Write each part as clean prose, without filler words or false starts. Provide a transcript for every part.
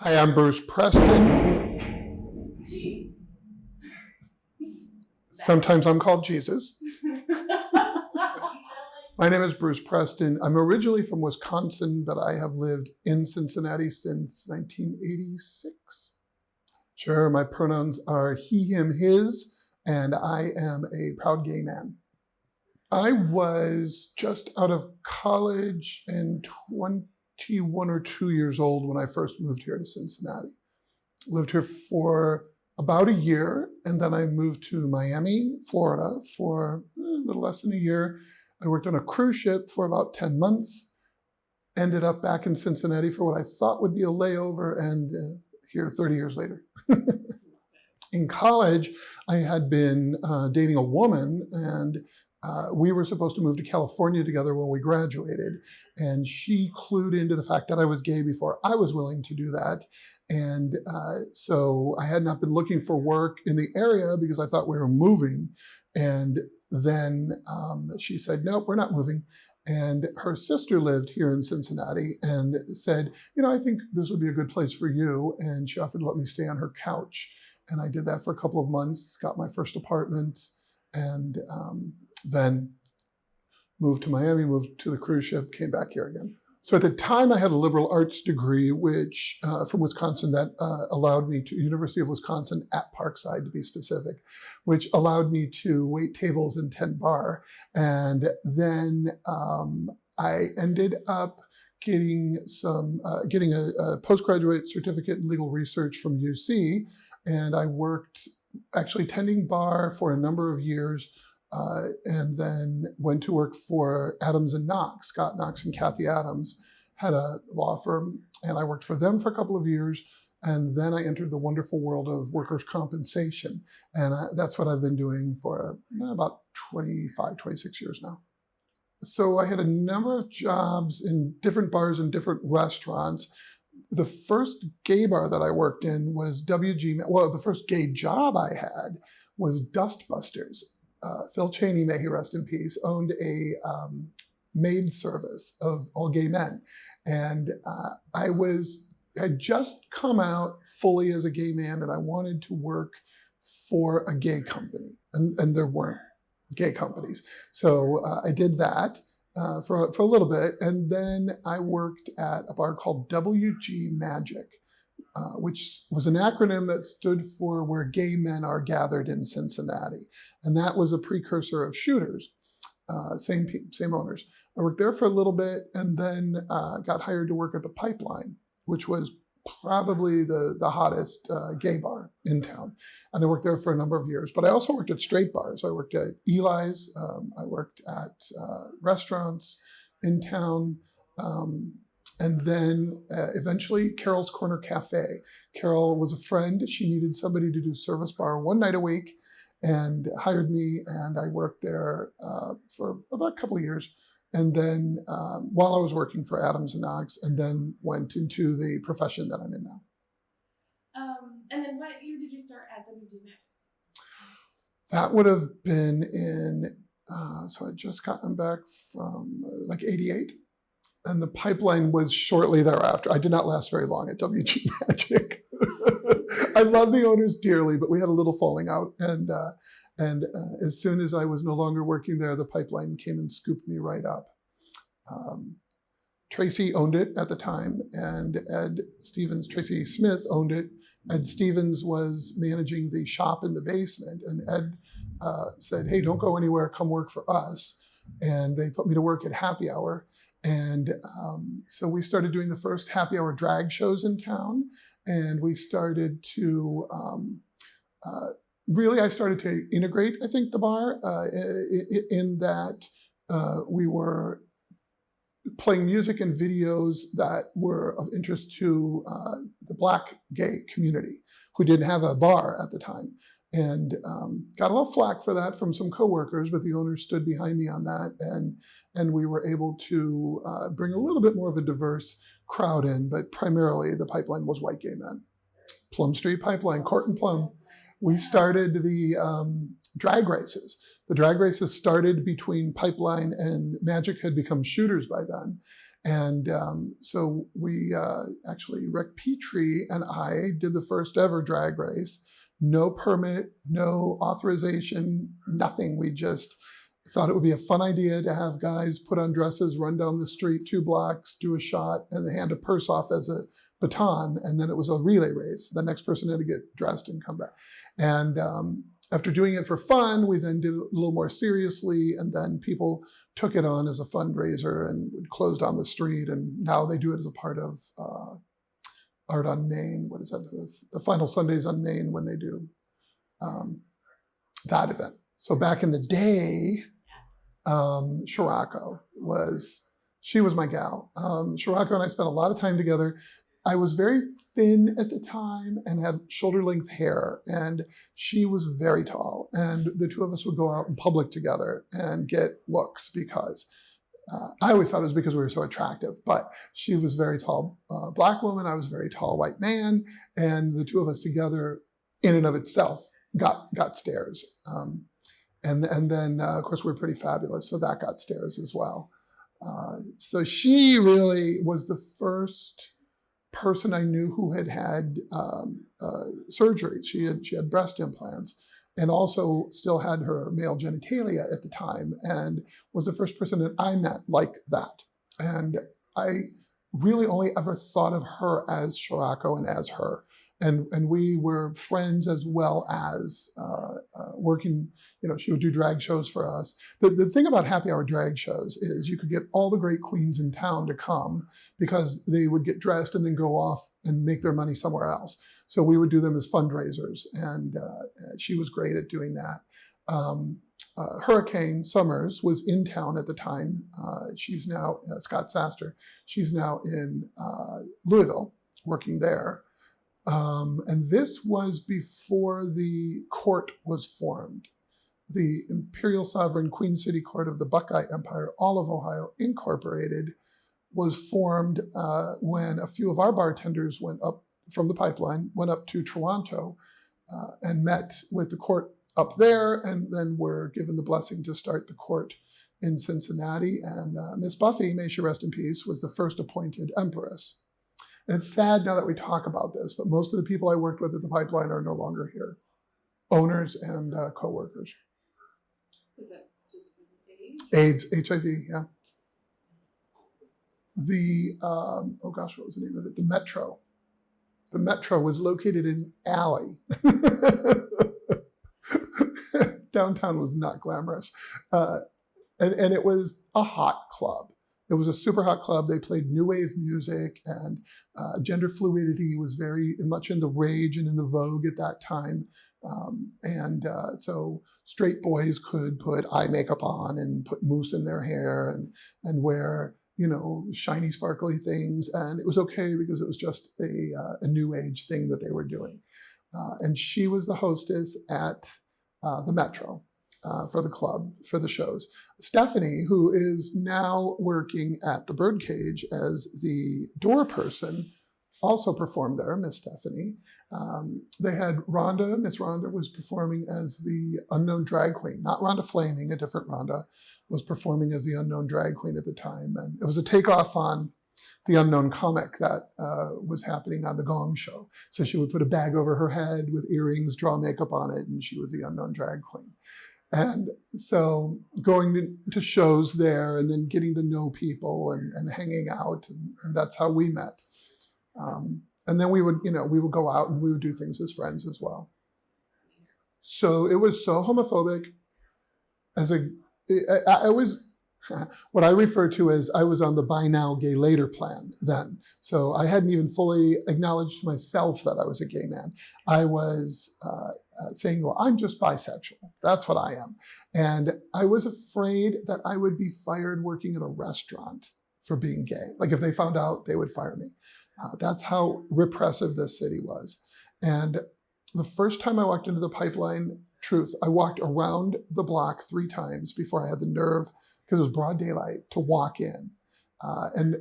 Hi, I'm Bruce Preston. Sometimes I'm called Jesus. My name is Bruce Preston. I'm originally from Wisconsin, but I have lived in Cincinnati since 1986. Sure, my pronouns are he, him, his, and I am a proud gay man. I was just out of college and 21 or 2 years old when I first moved here to Cincinnati. Lived here for about a year, and then I moved to Miami, Florida for a little less than a year. I worked on a cruise ship for about 10 months, ended up back in Cincinnati for what I thought would be a layover, and here 30 years later. In college, I had been dating a woman, and we were supposed to move to California together when we graduated, and she clued into the fact that I was gay before I was willing to do that. And so I had not been looking for work in the area because I thought we were moving. And then she said, nope, we're not moving. And her sister lived here in Cincinnati and said, I think this would be a good place for you. And she offered to let me stay on her couch. And I did that for a couple of months, got my first apartment, and then moved to Miami, moved to the cruise ship, came back here again. So at the time I had a liberal arts degree, which from Wisconsin that allowed me to, University of Wisconsin at Parkside to be specific, which allowed me to wait tables and tend bar. And then I ended up getting a postgraduate certificate in legal research from UC. And I worked actually tending bar for a number of years. And then went to work for Adams and Knox, Scott Knox and Kathy Adams, had a law firm, and I worked for them for a couple of years. And then I entered the wonderful world of workers' compensation. And that's what I've been doing for about 25, 26 years now. So I had a number of jobs in different bars and different restaurants. The first gay bar that I worked in was the first gay job I had was Dustbusters. Phil Cheney, may he rest in peace, owned a maid service of all gay men. And I had just come out fully as a gay man, and I wanted to work for a gay company. And there weren't gay companies. So I did that for a little bit. And then I worked at a bar called WG Magic, which was an acronym that stood for Where Gay Men Are Gathered in Cincinnati. And that was a precursor of Shooters, same owners. I worked there for a little bit and then got hired to work at the Pipeline, which was probably the hottest gay bar in town. And I worked there for a number of years. But I also worked at straight bars. I worked at Eli's. I worked at restaurants in town. And then eventually Carol's Corner Cafe. Carol was a friend. She needed somebody to do service bar one night a week and hired me. And I worked there for about a couple of years. And then while I was working for Adams and Knox, and then went into the profession that I'm in now. And then what year did you start at WG Magics? That would have been in, so I'd just gotten back from like 88. And the Pipeline was shortly thereafter. I did not last very long at WG Magic. I love the owners dearly, but we had a little falling out. And as soon as I was no longer working there, the Pipeline came and scooped me right up. Tracy owned it at the time, and Tracy Smith owned it. Ed Stevens was managing the shop in the basement. And Ed said, hey, don't go anywhere, come work for us. And they put me to work at Happy Hour. And so we started doing the first happy hour drag shows in town. And we started to, I started to integrate, I think, the bar in that we were playing music and videos that were of interest to the Black gay community who didn't have a bar at the time. And got a little flack for that from some coworkers, but the owners stood behind me on that. And we were able to bring a little bit more of a diverse crowd in, but primarily the Pipeline was white gay men. Plum Street Pipeline, Court and Plum. We started the drag races. The drag races started between Pipeline and Magic had become Shooters by then. And so we actually, Rick Petrie and I did the first ever drag race. No permit, no authorization, nothing. We just thought it would be a fun idea to have guys put on dresses, run down the street 2 blocks, do a shot, and then hand a purse off as a baton. And then it was a relay race. The next person had to get dressed and come back. And after doing it for fun, we then did it a little more seriously, and then people took it on as a fundraiser and would close down the street. And now they do it as a part of Art on Main. What is that? The final Sundays on Main when they do that event. So back in the day, Shirako she was my gal. Shirako and I spent a lot of time together. I was very thin at the time and had shoulder-length hair, and she was very tall. And the two of us would go out in public together and get looks because I always thought it was because we were so attractive, but she was very tall Black woman, I was a very tall white man, and the two of us together in and of itself got stares. And then, of course, we were pretty fabulous, so that got stares as well. So she really was the first person I knew who had surgery. She had breast implants and also still had her male genitalia at the time, and was the first person that I met like that. And I really only ever thought of her as Shirako and as her. And we were friends as well as working, she would do drag shows for us. The thing about happy hour drag shows is you could get all the great queens in town to come because they would get dressed and then go off and make their money somewhere else. So we would do them as fundraisers, and she was great at doing that. Hurricane Summers was in town at the time. She's now, Scott Saster, she's now in Louisville working there. And this was before the court was formed. The Imperial Sovereign Queen City Court of the Buckeye Empire, all of Ohio, Incorporated, was formed when a few of our bartenders went up from the pipeline, went up to Toronto and met with the court up there, and then were given the blessing to start the court in Cincinnati. And Miss Buffy, may she rest in peace, was the first appointed empress. And it's sad now that we talk about this, but most of the people I worked with at the pipeline are no longer here. Owners and co-workers. Is that just because of AIDS, HIV, yeah. The, oh gosh, what was the name of it? The Metro. The Metro was located in Alley. Downtown was not glamorous. And it was a hot club. It was a super hot club. They played new wave music, and gender fluidity was very much in the rage and in the vogue at that time. So straight boys could put eye makeup on and put mousse in their hair and wear, shiny, sparkly things. And it was okay because it was just a new age thing that they were doing. And she was the hostess at the Metro. For the club, for the shows. Stephanie, who is now working at the Birdcage as the door person, also performed there, Miss Stephanie. They had Rhonda. Miss Rhonda was performing as the unknown drag queen, not Rhonda Flaming, a different Rhonda, was performing as the unknown drag queen at the time. And it was a takeoff on the unknown comic that was happening on the Gong Show. So she would put a bag over her head with earrings, draw makeup on it, and she was the unknown drag queen. And so going to shows there and then getting to know people and hanging out, and that's how we met. And then we would go out and we would do things as friends as well. So it was so homophobic. I was, what I refer to as I was on the buy now, gay later plan then. So I hadn't even fully acknowledged to myself that I was a gay man. I was saying, well, I'm just bisexual. That's what I am. And I was afraid that I would be fired working at a restaurant for being gay. Like if they found out, they would fire me. That's how repressive this city was. And the first time I walked into the pipeline, truth, I walked around the block 3 times before I had the nerve, because it was broad daylight, to walk in. And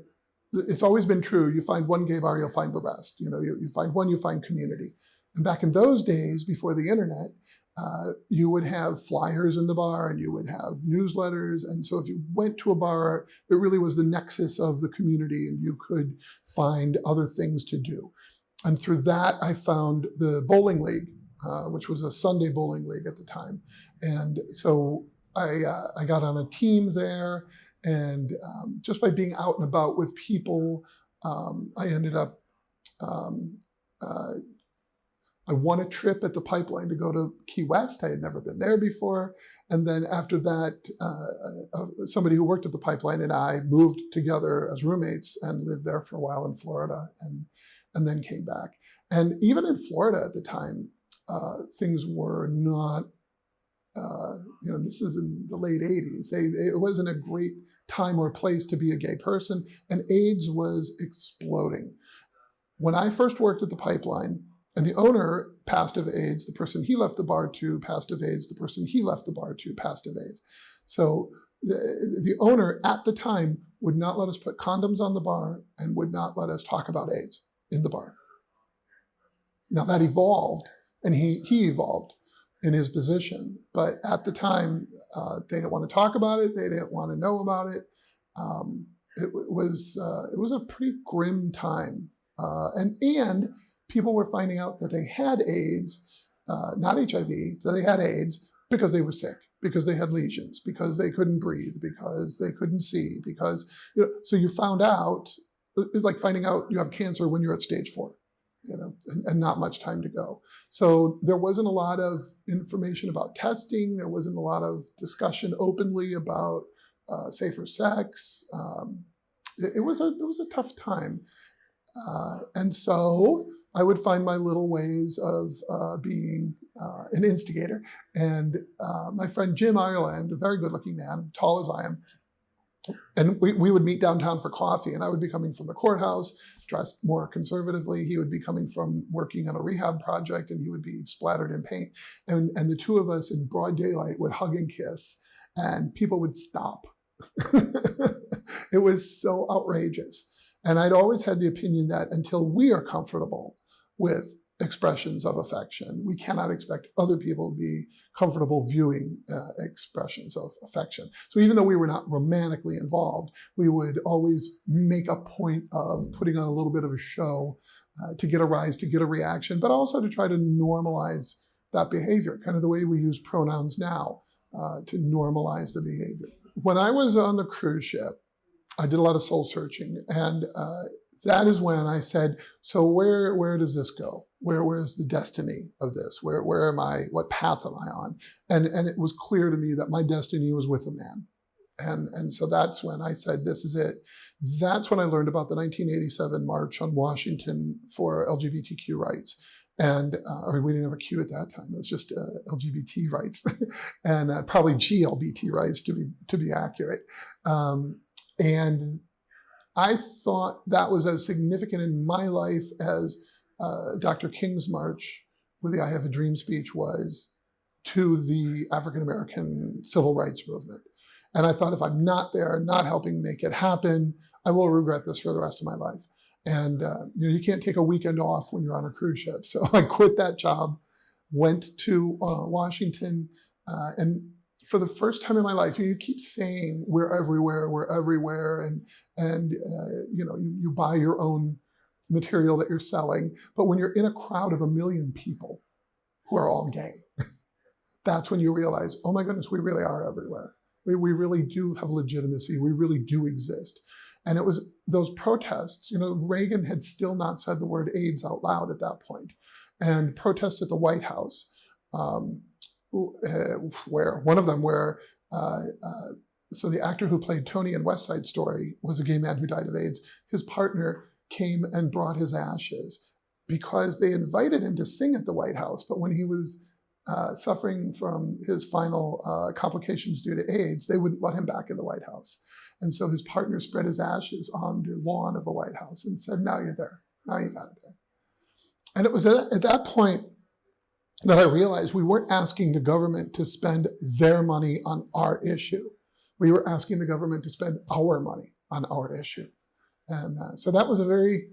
it's always been true. You find one gay bar, you'll find the rest. You find one, you find community. And back in those days, before the internet, you would have flyers in the bar and you would have newsletters. And so if you went to a bar, it really was the nexus of the community and you could find other things to do. And through that, I found the bowling league, which was a Sunday bowling league at the time. And so I got on a team there, and just by being out and about with people, I ended up, I won a trip at the Pipeline to go to Key West. I had never been there before. And then after that, somebody who worked at the Pipeline and I moved together as roommates and lived there for a while in Florida, and then came back. And even in Florida at the time, things were not, this is in the late 80s. It wasn't a great time or place to be a gay person, and AIDS was exploding. When I first worked at the Pipeline, and the owner passed of AIDS, the person he left the bar to passed of AIDS, the person he left the bar to passed of AIDS. So the owner at the time would not let us put condoms on the bar and would not let us talk about AIDS in the bar. Now that evolved, and he evolved in his position, but at the time, they didn't want to talk about it. They didn't want to know about it. It was a pretty grim time, and people were finding out that they had AIDS, not HIV, so they had AIDS because they were sick, because they had lesions, because they couldn't breathe, because they couldn't see, because, so you found out, it's like finding out you have cancer when you're at stage 4, and not much time to go. So there wasn't a lot of information about testing. There wasn't a lot of discussion openly about safer sex. It was a tough time. And so I would find my little ways of being an instigator. And my friend Jim Ireland, a very good-looking man, tall as I am, and we would meet downtown for coffee, and I would be coming from the courthouse, dressed more conservatively. He would be coming from working on a rehab project, and he would be splattered in paint. And the two of us in broad daylight would hug and kiss, and people would stop. It was so outrageous. And I'd always had the opinion that until we are comfortable with expressions of affection, we cannot expect other people to be comfortable viewing expressions of affection. So even though we were not romantically involved, we would always make a point of putting on a little bit of a show to get a rise, to get a reaction, but also to try to normalize that behavior, kind of the way we use pronouns now to normalize the behavior. When I was on the cruise ship, I did a lot of soul searching, and that is when I said, so where does this go? Where's the destiny of this? Where am I? What path am I on? And it was clear to me that my destiny was with a man. And so that's when I said, this is it. That's when I learned about the 1987 March on Washington for LGBTQ rights. And we didn't have a Q at that time. It was just LGBT rights, and probably GLBT rights to be accurate. And I thought that was as significant in my life as Dr. King's march with the I Have a Dream speech was to the African-American civil rights movement. And I thought, if I'm not there, not helping make it happen, I will regret this for the rest of my life. And you can't take a weekend off when you're on a cruise ship. So I quit that job, went to Washington, and for the first time in my life, you keep saying we're everywhere, and you buy your own material that you're selling. But when you're in a crowd of 1 million people who are all gay, that's when you realize, oh my goodness, we really are everywhere. We really do have legitimacy. We really do exist. And it was those protests, Reagan had still not said the word AIDS out loud at that point. And protests at the White House, so the actor who played Tony in West Side Story was a gay man who died of AIDS. His partner came and brought his ashes because they invited him to sing at the White House. But when he was suffering from his final complications due to AIDS, they wouldn't let him back in the White House. And so his partner spread his ashes on the lawn of the White House and said, now you're there. Now you got it there. And it was at that point that I realized we weren't asking the government to spend their money on our issue. We were asking the government to spend our money on our issue. And so that was a very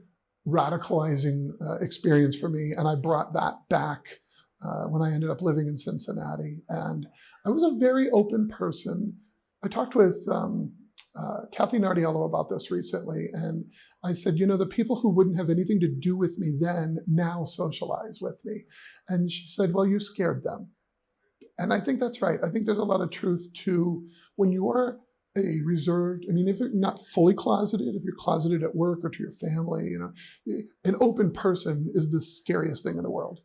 radicalizing experience for me. And I brought that back when I ended up living in Cincinnati. And I was a very open person. I talked with Kathy Nardiello about this recently, and I said, the people who wouldn't have anything to do with me then now socialize with me. And she said, well, you scared them. And I think that's right. I think there's a lot of truth to when you are a reserved, if you're not fully closeted, if you're closeted at work or to your family, an open person is the scariest thing in the world.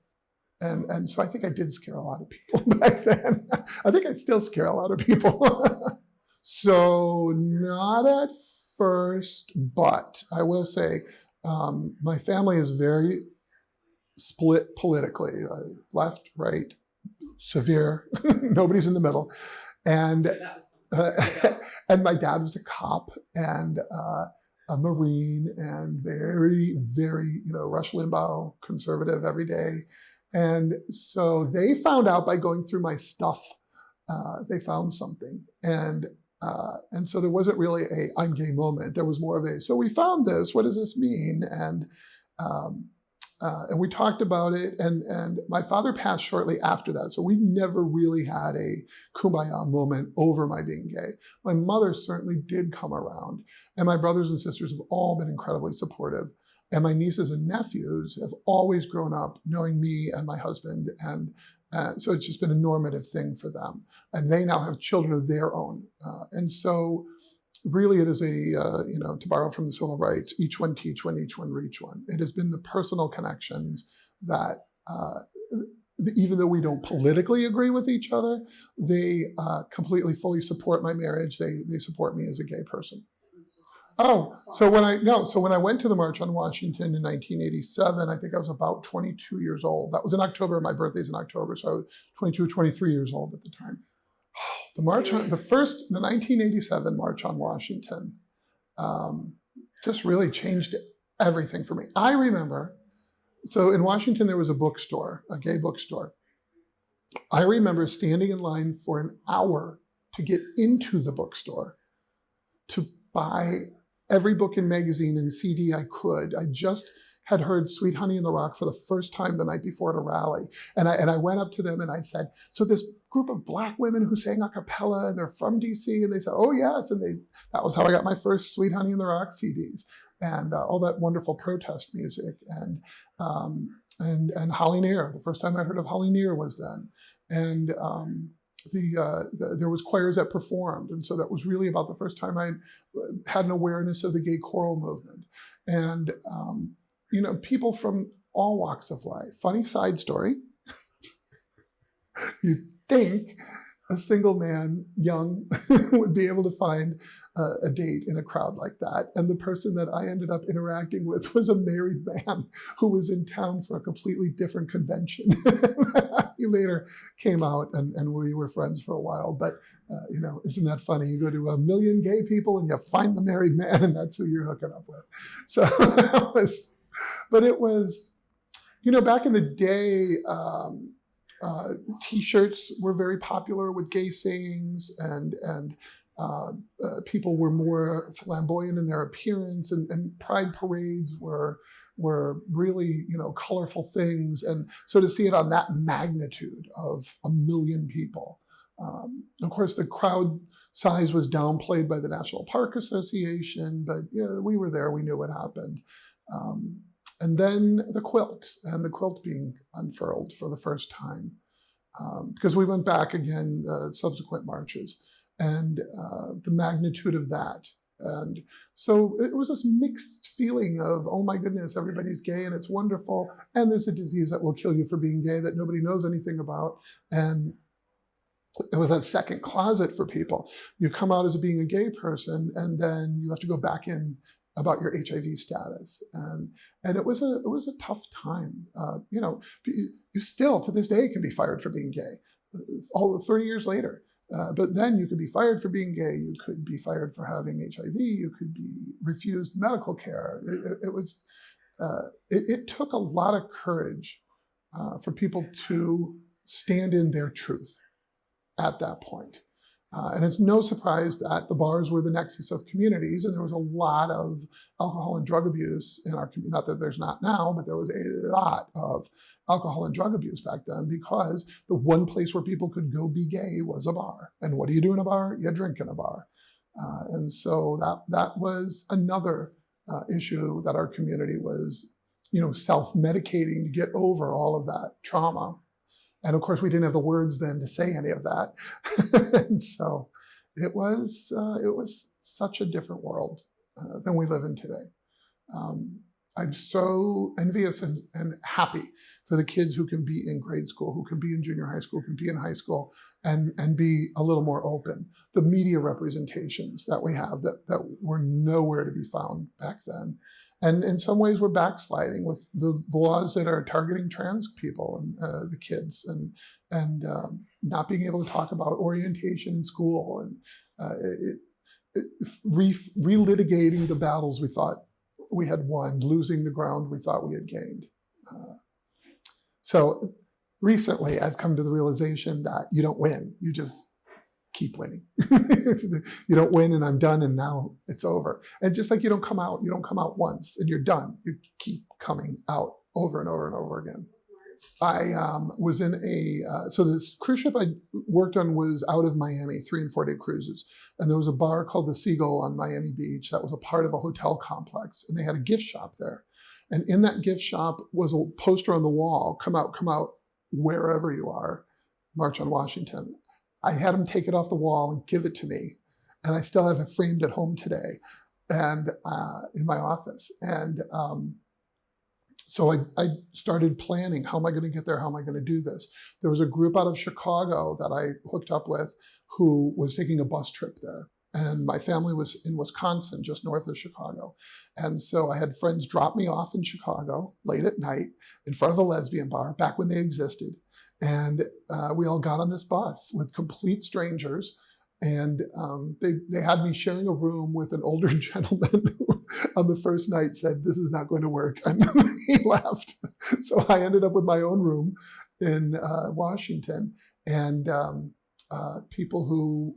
And so I think I did scare a lot of people back then. I think I still scare a lot of people. So not at first, but I will say my family is very split politically, left, right, severe, nobody's in the middle. And and my dad was a cop and a Marine and very, very, Rush Limbaugh, conservative every day. And so they found out by going through my stuff, they found something. And so there wasn't really a I'm gay moment. There was more of a, so we found this, what does this mean? And we talked about it, and my father passed shortly after that. So we never really had a kumbaya moment over my being gay. My mother certainly did come around, and my brothers and sisters have all been incredibly supportive. And my nieces and nephews have always grown up knowing me and my husband, and so it's just been a normative thing for them. And they now have children of their own. And so really it is to borrow from the civil rights, each one teach one, each one reach one. It has been the personal connections that, even though we don't politically agree with each other, they completely, fully support my marriage. They support me as a gay person. So when I went to the March on Washington in 1987, I think I was about 22 years old. That was in October. My birthday's in October, so I was 22, 23 years old at the time. The 1987 March on Washington just really changed everything for me. I remember, so in Washington there was a bookstore, a gay bookstore. I remember standing in line for an hour to get into the bookstore to buy every book and magazine and CD I could. I just had heard Sweet Honey in the Rock for the first time the night before at a rally. And I went up to them and I said, so this group of Black women who sang a cappella and they're from DC, and they said, oh yes. And that was how I got my first Sweet Honey in the Rock CDs and all that wonderful protest music. And Holly Near, the first time I heard of Holly Near was then. And there was choirs that performed. And so that was really about the first time I had an awareness of the gay choral movement. And, people from all walks of life. Funny side story. You'd think a single man, young, would be able to find a date in a crowd like that. And the person that I ended up interacting with was a married man who was in town for a completely different convention. He later came out and we were friends for a while. But, isn't that funny? You go to a million gay people and you find the married man and that's who you're hooking up with. So it was, back in the day, T-shirts were very popular with gay sayings, and people were more flamboyant in their appearance, and pride parades were really colorful things. And so to see it on that magnitude of 1 million people, of course the crowd size was downplayed by the National Park Association, but we were there, we knew what happened. And then the quilt being unfurled for the first time, because we went back again, subsequent marches, and the magnitude of that. And so it was this mixed feeling of, oh my goodness, everybody's gay and it's wonderful. And there's a disease that will kill you for being gay that nobody knows anything about. And it was that second closet for people. You come out as being a gay person, and then you have to go back in about your HIV status, and it was a tough time. You still to this day can be fired for being gay, all 30 years later. But then you could be fired for being gay. You could be fired for having HIV. You could be refused medical care. It took a lot of courage for people to stand in their truth at that point. And it's no surprise that the bars were the nexus of communities, and there was a lot of alcohol and drug abuse in our community. Not that there's not now, but there was a lot of alcohol and drug abuse back then, because the one place where people could go be gay was a bar. And what do you do in a bar? You drink in a bar. And so that was another issue that our community was, self-medicating to get over all of that trauma. And of course, we didn't have the words then to say any of that. And so it was such a different world than we live in today. I'm so envious and happy for the kids who can be in grade school, who can be in junior high school, can be in high school, and be a little more open. The media representations that we have that were nowhere to be found back then. And in some ways, we're backsliding with the laws that are targeting trans people and the kids, and not being able to talk about orientation in school, and relitigating the battles we thought we had won, losing the ground we thought we had gained. So recently, I've come to the realization that you don't win; you just keep winning. You don't win and I'm done and now it's over. And just like you don't come out once and you're done. You keep coming out over and over and over again. I was in so this cruise ship I worked on was out of Miami, 3 and 4 day cruises. And there was a bar called the Seagull on Miami Beach that was a part of a hotel complex. And they had a gift shop there. And in that gift shop was a poster on the wall, come out, wherever you are, March on Washington. I had him take it off the wall and give it to me. And I still have it framed at home today and in my office. And so I started planning, how am I going to get there? How am I going to do this? There was a group out of Chicago that I hooked up with who was taking a bus trip there. And my family was in Wisconsin, just north of Chicago. And so I had friends drop me off in Chicago late at night in front of a lesbian bar, back when they existed. And we all got on this bus with complete strangers. And they had me sharing a room with an older gentleman who on the first night said, "This is not going to work." And then he left. So I ended up with my own room in Washington. And people who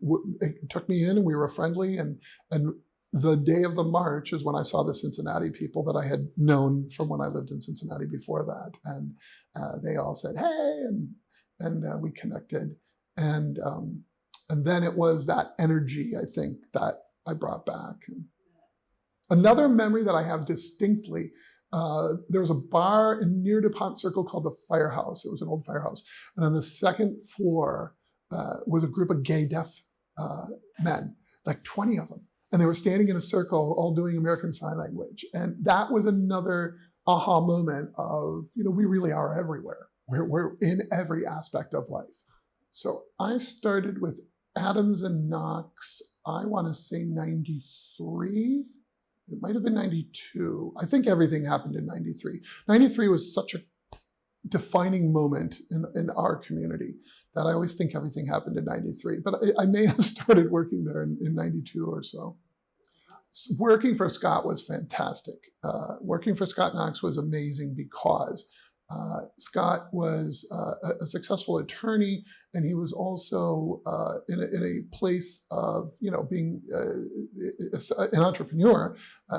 took me in, and we were friendly. And the day of the march is when I saw the Cincinnati people that I had known from when I lived in Cincinnati before that. And they all said, "Hey," and we connected. And then it was that energy, I think, that I brought back. And another memory that I have distinctly, there was a bar near DuPont Circle called the Firehouse. It was an old firehouse. And on the second floor was a group of gay deaf men, like 20 of them. And they were standing in a circle, all doing American Sign Language. And that was another aha moment of, we really are everywhere. We're in every aspect of life. So I started with Adams and Knox, I want to say 93. It might have been 92. I think everything happened in 93. 93 was such a defining moment in our community that I always think everything happened in 93. But I may have started working there in 92 or so. Working for Scott was fantastic. Working for Scott Knox was amazing because Scott was a successful attorney, and he was also in a place of, being an entrepreneur,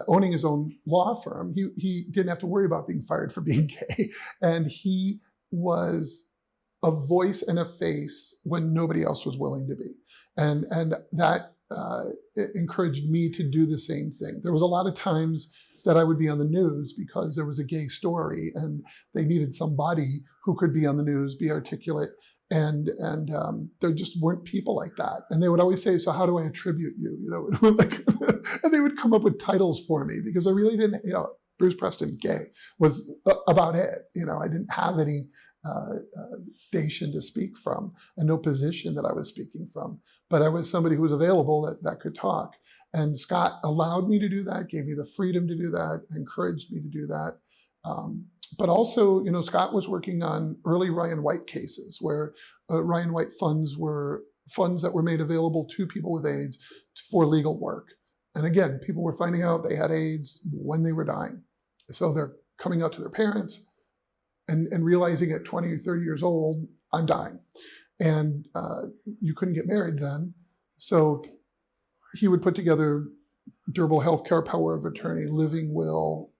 owning his own law firm. He didn't have to worry about being fired for being gay, and he was a voice and a face when nobody else was willing to be, and that encouraged me to do the same thing. There was a lot of times that I would be on the news because there was a gay story and they needed somebody who could be on the news, be articulate, and there just weren't people like that. And they would always say, "So how do I attribute you?" And they would come up with titles for me because I really didn't, Bruce Preston, gay was about it. I didn't have any station to speak from and no position that I was speaking from, but I was somebody who was available that could talk. And Scott allowed me to do that, gave me the freedom to do that, encouraged me to do that. But also, Scott was working on early Ryan White cases where Ryan White funds were funds that were made available to people with AIDS for legal work. And again, people were finding out they had AIDS when they were dying. So they're coming out to their parents and realizing at 20 or 30 years old, I'm dying. And you couldn't get married then. So he would put together durable healthcare power of attorney, living will,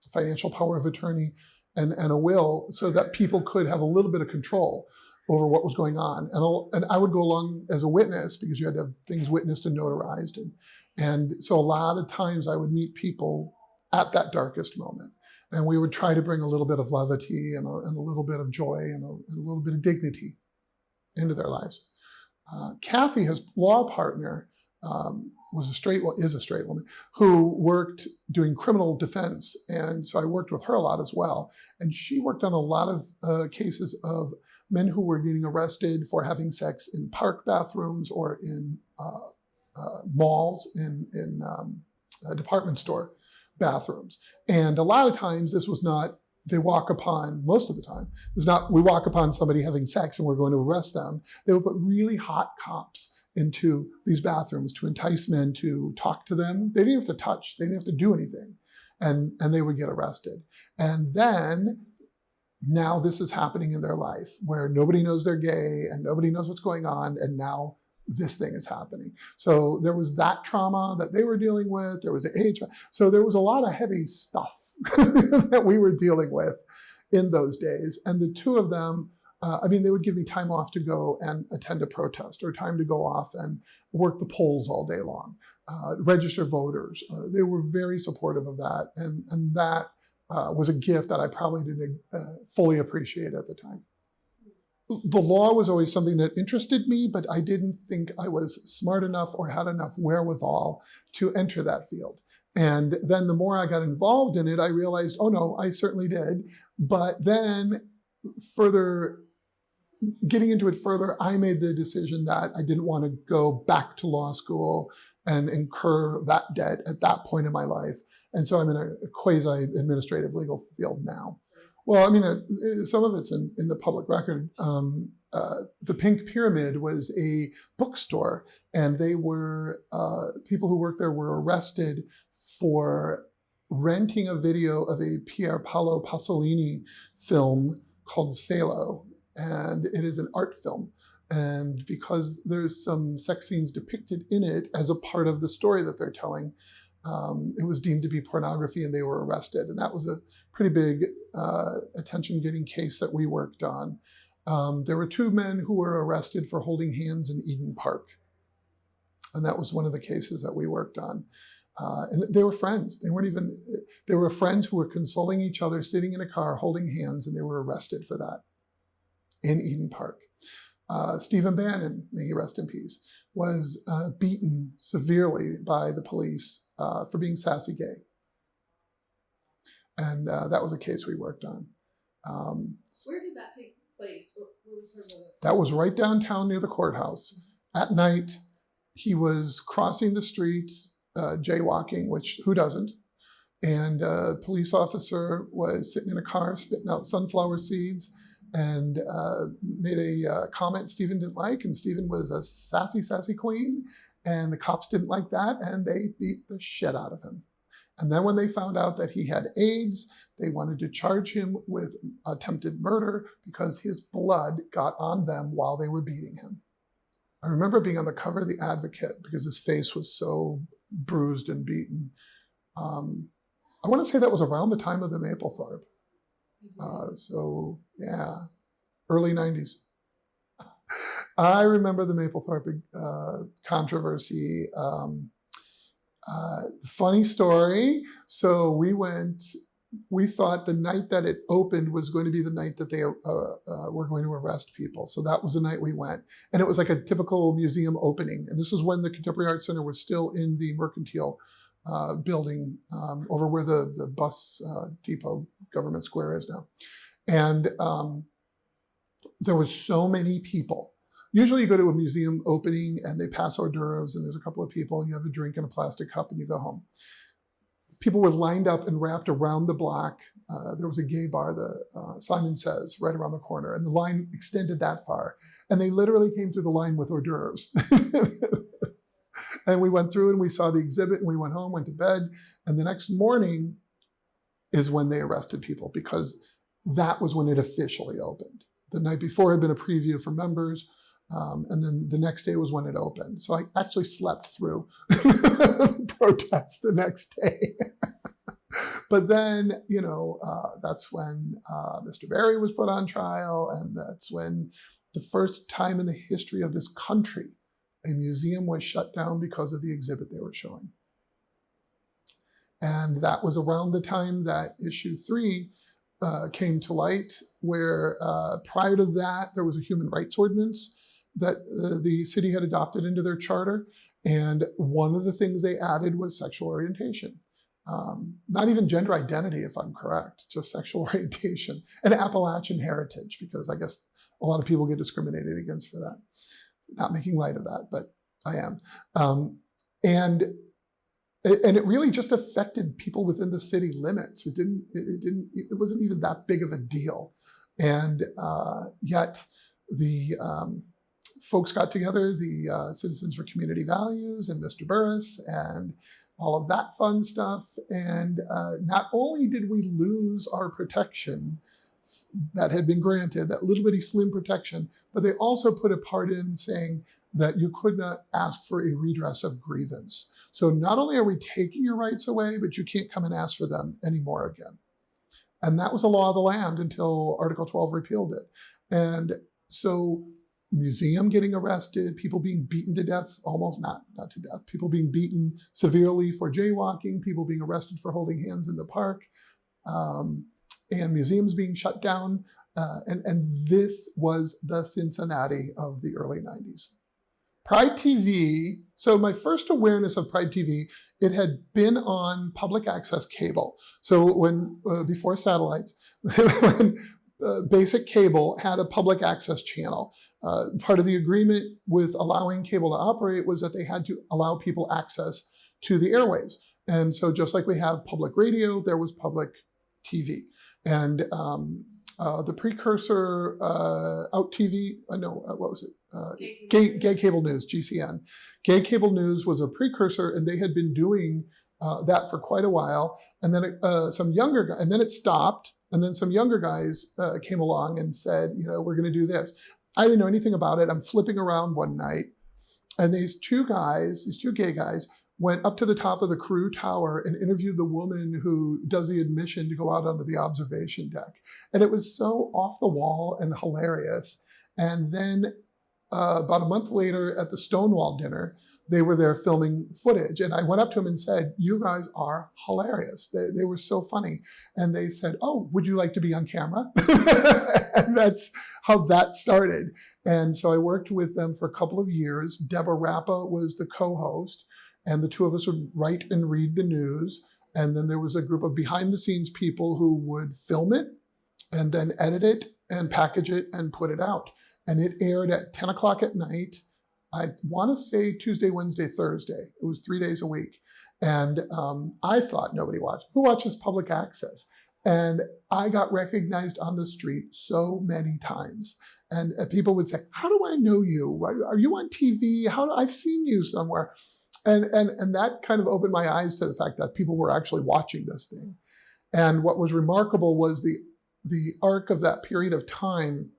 financial power of attorney, and a will, so that people could have a little bit of control over what was going on. And I would go along as a witness, because you had to have things witnessed and notarized. And so a lot of times I would meet people at that darkest moment. And we would try to bring a little bit of levity and a little bit of joy and a little bit of dignity into their lives. Kathy, his law partner, is a straight woman who worked doing criminal defense. And so I worked with her a lot as well. And she worked on a lot of cases of men who were getting arrested for having sex in park bathrooms or in malls, in department store bathrooms. And a lot of times this was not, most of the time, it's not we walk upon somebody having sex and we're going to arrest them. They would put really hot cops into these bathrooms to entice men to talk to them. They didn't have to touch, they didn't have to do anything. And they would get arrested. And then now this is happening in their life where nobody knows they're gay and nobody knows what's going on. And now this thing is happening. So there was that trauma that they were dealing with. There was the age. So there was a lot of heavy stuff that we were dealing with in those days. And the two of them, they would give me time off to go and attend a protest, or time to go off and work the polls all day long, register voters. They were very supportive of that. And that was a gift that I probably didn't fully appreciate at the time. The law was always something that interested me, but I didn't think I was smart enough or had enough wherewithal to enter that field. And then the more I got involved in it, I realized, oh no, I certainly did. But then getting into it further, I made the decision that I didn't want to go back to law school and incur that debt at that point in my life. And so I'm in a quasi-administrative legal field now. Well, some of it's in the public record. The Pink Pyramid was a bookstore, and they were, people who worked there were arrested for renting a video of a Pier Paolo Pasolini film called Salo. And it is an art film. And because there's some sex scenes depicted in it as a part of the story that they're telling, it was deemed to be pornography, and they were arrested. And that was a pretty big attention-getting case that we worked on. There were two men who were arrested for holding hands in Eden Park. And that was one of the cases that we worked on. And they were friends. They were friends who were consoling each other, sitting in a car, holding hands, and they were arrested for that in Eden Park. Stephen Bannon, may he rest in peace, was beaten severely by the police for being sassy gay. And that was a case we worked on. Where did that take place? What was her mother? That was right downtown near the courthouse. At night, he was crossing the streets, jaywalking, which who doesn't? And a police officer was sitting in a car spitting out sunflower seeds and made a comment Stephen didn't like, and Stephen was a sassy queen, and the cops didn't like that, and they beat the shit out of him. And then when they found out that he had AIDS, they wanted to charge him with attempted murder because his blood got on them while they were beating him. I remember being on the cover of The Advocate because his face was so bruised and beaten. I want to say that was around the time of the Mapplethorpe. So yeah, early 90s. I remember the Mapplethorpe controversy. Funny story. So we thought the night that it opened was going to be the night that they were going to arrest people. So that was the night we went. And it was like a typical museum opening. And this was when the Contemporary Art Center was still in the Mercantile building over where the bus depot, Government Square is now. And there was so many people. Usually you go to a museum opening and they pass hors d'oeuvres and there's a couple of people and you have a drink in a plastic cup and you go home. People were lined up and wrapped around the block. There was a gay bar, the Simon Says, right around the corner, and the line extended that far. And they literally came through the line with hors d'oeuvres. And we went through and we saw the exhibit and we went home, went to bed. And the next morning is when they arrested people, because that was when it officially opened. The night before had been a preview for members. And then the next day was when it opened. So I actually slept through the protest the next day. But then, that's when Mr. Barry was put on trial, and that's when the first time in the history of this country, a museum was shut down because of the exhibit they were showing. And that was around the time that issue 3 came to light, where prior to that, there was a human rights ordinance that the city had adopted into their charter. And one of the things they added was sexual orientation. Not even gender identity, if I'm correct, just sexual orientation and Appalachian heritage, because I guess a lot of people get discriminated against for that. Not making light of that, but I am. And it really just affected people within the city limits. It wasn't even that big of a deal. And yet the folks got together, the Citizens for Community Values and Mr. Burris and all of that fun stuff. And not only did we lose our protection that had been granted, that little bitty slim protection, but they also put a part in saying that you could not ask for a redress of grievance. So not only are we taking your rights away, but you can't come and ask for them anymore again. And that was the law of the land until Article 12 repealed it. And so museum getting arrested, people being beaten to death, almost not to death, people being beaten severely for jaywalking, people being arrested for holding hands in the park, and museums being shut down. And this was the Cincinnati of the early 90s. Pride TV, so my first awareness of Pride TV, it had been on public access cable. So when, before satellites, when basic cable had a public access channel. Part of the agreement with allowing cable to operate was that they had to allow people access to the airwaves. And so just like we have public radio, there was public TV. And the precursor, Out TV, what was it? Gay Cable News, GCN. Gay Cable News was a precursor, and they had been doing that for quite a while. And then and then it stopped. And then some younger guys came along and said, we're going to do this. I didn't know anything about it. I'm flipping around one night, and these two gay guys, went up to the top of the Crew Tower and interviewed the woman who does the admission to go out onto the observation deck. And it was so off the wall and hilarious. And then about a month later at the Stonewall dinner, they were there filming footage. And I went up to them and said, you guys are hilarious. They were so funny. And they said, oh, would you like to be on camera? And that's how that started. And so I worked with them for a couple of years. Deborah Rappa was the co-host, and the two of us would write and read the news. And then there was a group of behind the scenes people who would film it and then edit it and package it and put it out. And it aired at 10 o'clock at night. I want to say Tuesday, Wednesday, Thursday. It was 3 days a week. And I thought nobody watched. Who watches public access? And I got recognized on the street so many times. And people would say, how do I know you? Are you on TV? I've seen you somewhere. And that kind of opened my eyes to the fact that people were actually watching this thing. And what was remarkable was the arc of that period of time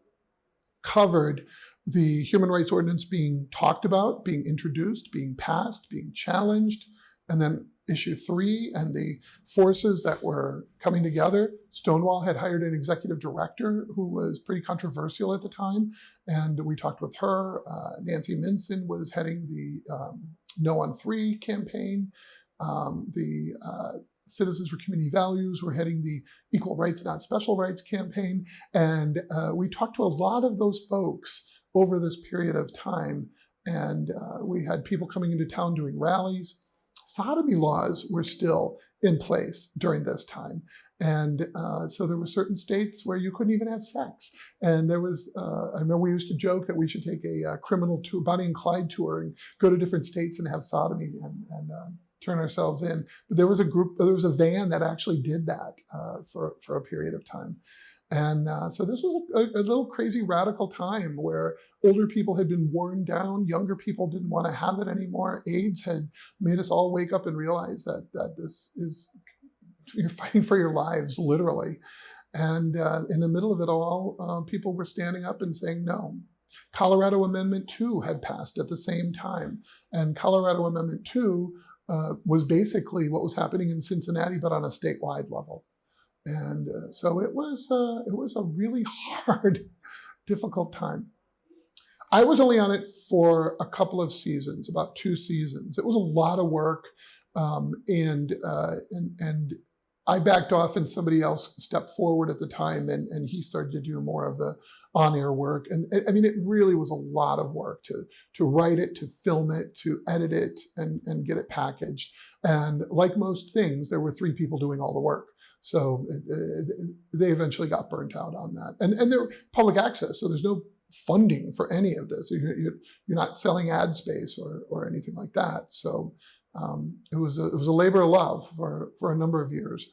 covered the human rights ordinance being talked about, being introduced, being passed, being challenged, and then issue 3 and the forces that were coming together. Stonewall had hired an executive director who was pretty controversial at the time, and we talked with her. Nancy Minson was heading the No on 3 campaign. The Citizens for Community Values were heading the Equal Rights, Not Special Rights campaign. And we talked to a lot of those folks over this period of time. And we had people coming into town doing rallies. Sodomy laws were still in place during this time. And so there were certain states where you couldn't even have sex. And there was, I remember we used to joke that we should take a criminal tour, Bonnie and Clyde tour, and go to different states and have sodomy and turn ourselves in. But there was a van that actually did that for a period of time. And so this was a little crazy radical time where older people had been worn down, younger people didn't want to have it anymore. AIDS had made us all wake up and realize that this is, you're fighting for your lives, literally. And in the middle of it all, people were standing up and saying no. Colorado Amendment 2 had passed at the same time. And Colorado Amendment 2 was basically what was happening in Cincinnati, but on a statewide level. And so it was a really hard, difficult time. I was only on it for a couple of seasons, about 2 seasons. It was a lot of work, and I backed off, and somebody else stepped forward at the time, and he started to do more of the on-air work. And I mean, it really was a lot of work to write it, to film it, to edit it, and get it packaged. And like most things, there were 3 people doing all the work. So they eventually got burnt out on that. And they're public access, so there's no funding for any of this. You're not selling ad space or anything like that. So it was a labor of love for a number of years,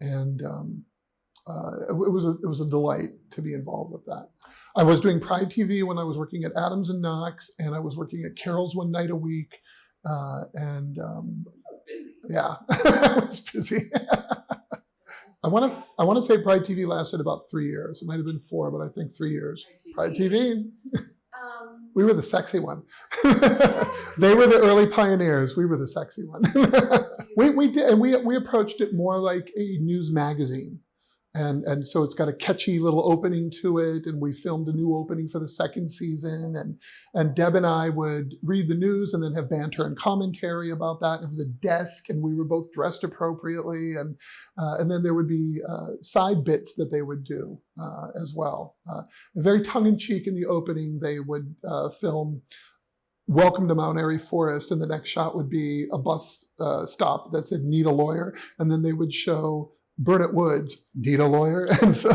and it was a delight to be involved with that. I was doing Pride TV when I was working at Adams and Knox, and I was working at Carol's one night a week, and yeah, I was busy. I want to say Pride TV lasted about 3 years. It might have been 4, but I think 3 years. Pride TV. We were the sexy one. They were the early pioneers. We were the sexy one. we did, and we approached it more like a news magazine. And so it's got a catchy little opening to it, and we filmed a new opening for the 2nd season, and Deb and I would read the news and then have banter and commentary about that. And it was a desk, and we were both dressed appropriately, and then there would be side bits that they would do as well. Very tongue-in-cheek in the opening, they would film "Welcome to Mount Airy Forest," and the next shot would be a bus stop that said "Need a lawyer," and then they would show Burnett Woods, "Need a lawyer." And so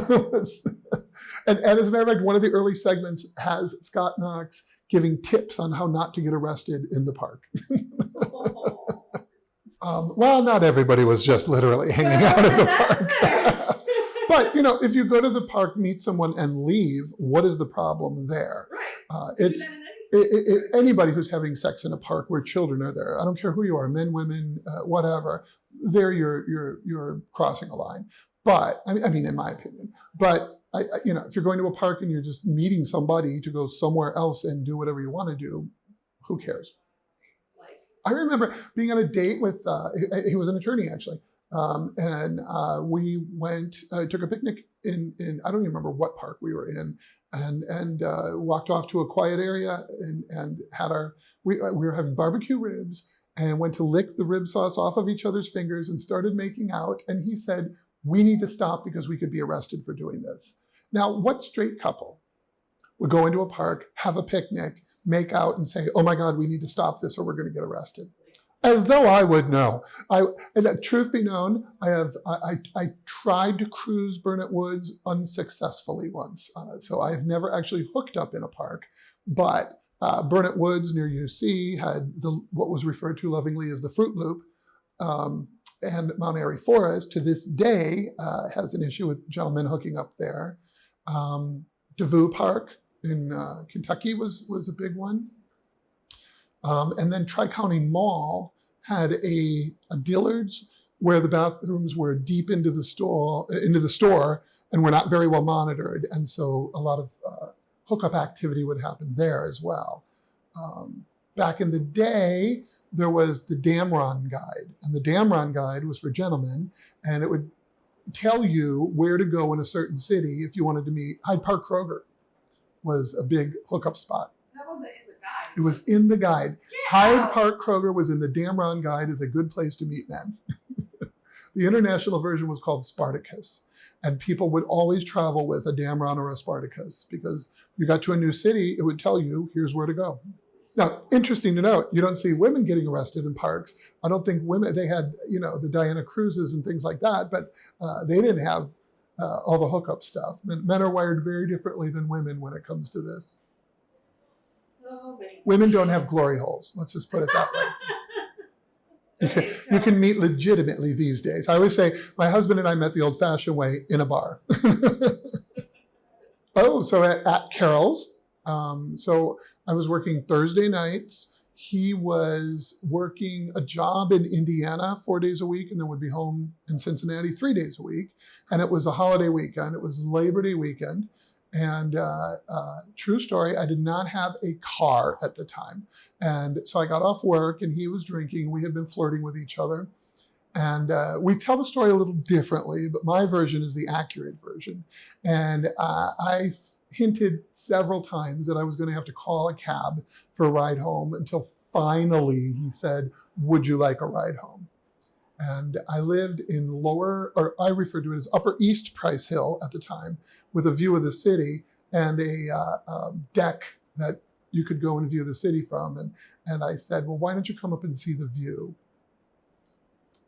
and as a matter of fact, one of the early segments has Scott Knox giving tips on how not to get arrested in the park. Well, not everybody was just literally hanging out at the park. But, if you go to the park, meet someone, and leave, what is the problem there? Right. Anybody who's having sex in a park where children are there, I don't care who you are, men, women, whatever, there you're crossing a line. But I mean, in my opinion, but if you're going to a park and you're just meeting somebody to go somewhere else and do whatever you want to do, who cares? I remember being on a date with, he was an attorney actually. And we took a picnic in I don't even remember what park we were in, and walked off to a quiet area and had we were having barbecue ribs, and went to lick the rib sauce off of each other's fingers and started making out. And he said, "We need to stop because we could be arrested for doing this." Now, what straight couple would go into a park, have a picnic, make out, and say, "Oh my God, we need to stop this or we're going to get arrested"? As though I would know. Truth be known, I tried to cruise Burnett Woods unsuccessfully once. So I've never actually hooked up in a park, but Burnett Woods near UC had what was referred to lovingly as the Fruit Loop, and Mount Airy Forest to this day has an issue with gentlemen hooking up there. DeVue Park in Kentucky was a big one. And then Tri-County Mall had a Dillard's where the bathrooms were deep into the store and were not very well monitored. And so a lot of hookup activity would happen there as well. Back in the day, there was the Damron Guide. And the Damron Guide was for gentlemen, and it would tell you where to go in a certain city if you wanted to meet. Hyde Park Kroger was a big hookup spot. That wasn't in the guide. It was in the guide. Yeah. Hyde Park Kroger was in the Damron Guide as a good place to meet men. The international version was called Spartacus. And people would always travel with a Damron or a Spartacus because you got to a new city, it would tell you, here's where to go. Now, interesting to note, you don't see women getting arrested in parks. I don't think women, they had, the Diana Cruises and things like that, but they didn't have all the hookup stuff. Men are wired very differently than women when it comes to this. Oh, women don't have glory holes. Let's just put it that way. You can meet legitimately these days. I always say, my husband and I met the old-fashioned way in a bar. So at Carol's. So I was working Thursday nights. He was working a job in Indiana 4 days a week and then would be home in Cincinnati 3 days a week. And it was a holiday weekend. It was Labor Day weekend. And true story, I did not have a car at the time. And so I got off work and he was drinking. We had been flirting with each other. And we tell the story a little differently, but my version is the accurate version. And I hinted several times that I was going to have to call a cab for a ride home until finally he said, "Would you like a ride home?" And I lived in I refer to it as Upper East Price Hill at the time, with a view of the city and a deck that you could go and view the city from. And I said, "Well, why don't you come up and see the view?"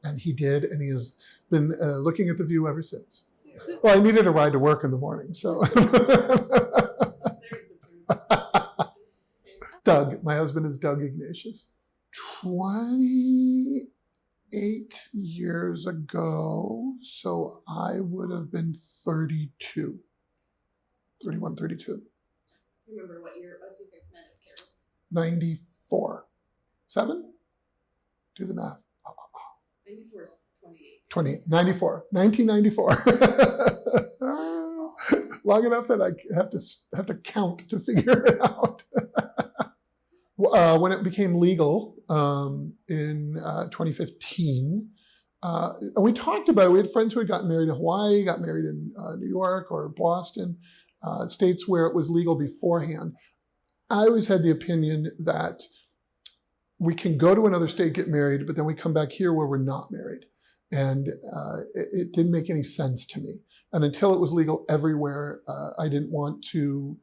And he did, and he has been looking at the view ever since. Well, I needed a ride to work in the morning, so. Doug, my husband is Doug Ignatius. 28 years ago, so I would have been 32. 31, 32. Remember what year it was you guys met at Carol's? 94. 7? Do the math. 94 is 28. 94. 1994. Long enough that I have to count to figure it out. When it became legal in 2015, and we talked about it. We had friends who had gotten married in Hawaii, got married in New York or Boston, states where it was legal beforehand. I always had the opinion that we can go to another state, get married, but then we come back here where we're not married. And it didn't make any sense to me. And until it was legal everywhere, I didn't want to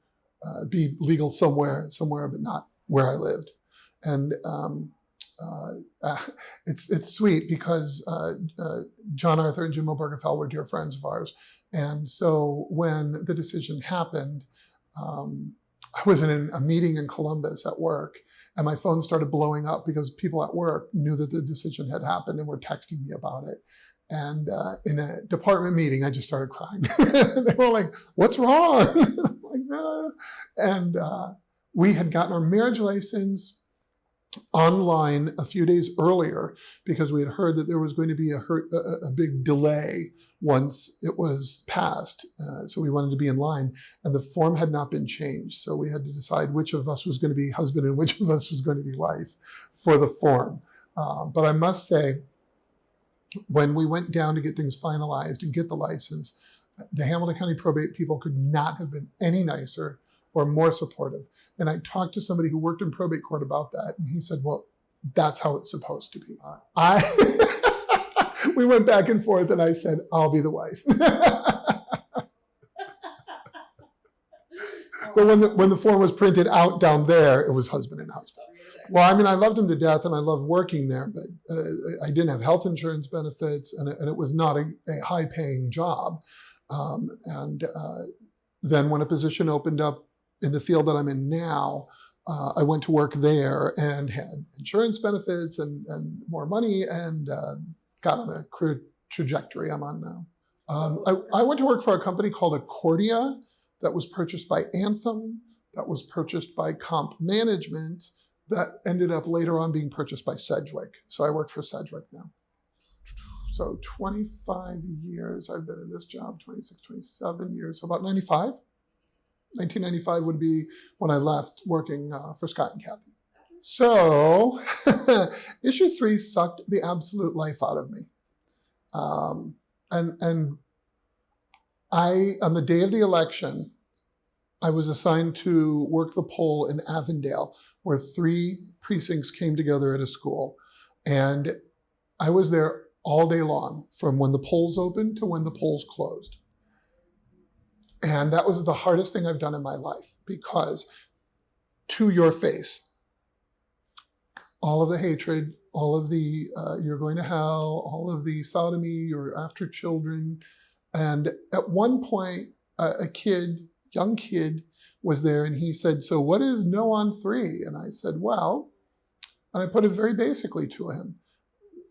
be legal somewhere, but not where I lived. And it's sweet because John Arthur and Jim Obergefell were dear friends of ours. And so when the decision happened, I was in a meeting in Columbus at work, and my phone started blowing up because people at work knew that the decision had happened and were texting me about it. And in a department meeting, I just started crying. They were like, "What's wrong?" I'm like, "No." And we had gotten our marriage license online a few days earlier because we had heard that there was going to be a big delay once it was passed. So we wanted to be in line, and the form had not been changed. So we had to decide which of us was going to be husband and which of us was going to be wife for the form. But I must say, when we went down to get things finalized and get the license, the Hamilton County probate people could not have been any nicer or more supportive. And I talked to somebody who worked in probate court about that, and he said, "Well, that's how it's supposed to be." We went back and forth, and I said, "I'll be the wife." But when the form was printed out down there, it was husband and husband. Well, I mean, I loved him to death, and I loved working there, but I didn't have health insurance benefits, and it was not a high-paying job. Then when a position opened up in the field that I'm in now, I went to work there and had insurance benefits and more money, and got on the career trajectory I'm on now. I went to work for a company called Accordia that was purchased by Anthem, that was purchased by Comp Management, that ended up later on being purchased by Sedgwick. So I work for Sedgwick now. So 25 years I've been in this job, 26, 27 years, so about 95. 1995 would be when I left working for Scott and Kathy. So issue 3 sucked the absolute life out of me. And I, on the day of the election, I was assigned to work the poll in Avondale, where 3 precincts came together at a school. And I was there all day long, from when the polls opened to when the polls closed. And that was the hardest thing I've done in my life, because to your face, all of the hatred, all of the you're going to hell, all of the sodomy, you're after children. And at one point, a young kid was there, and he said, "So what is no on 3?" And I said, "Well," and I put it very basically to him,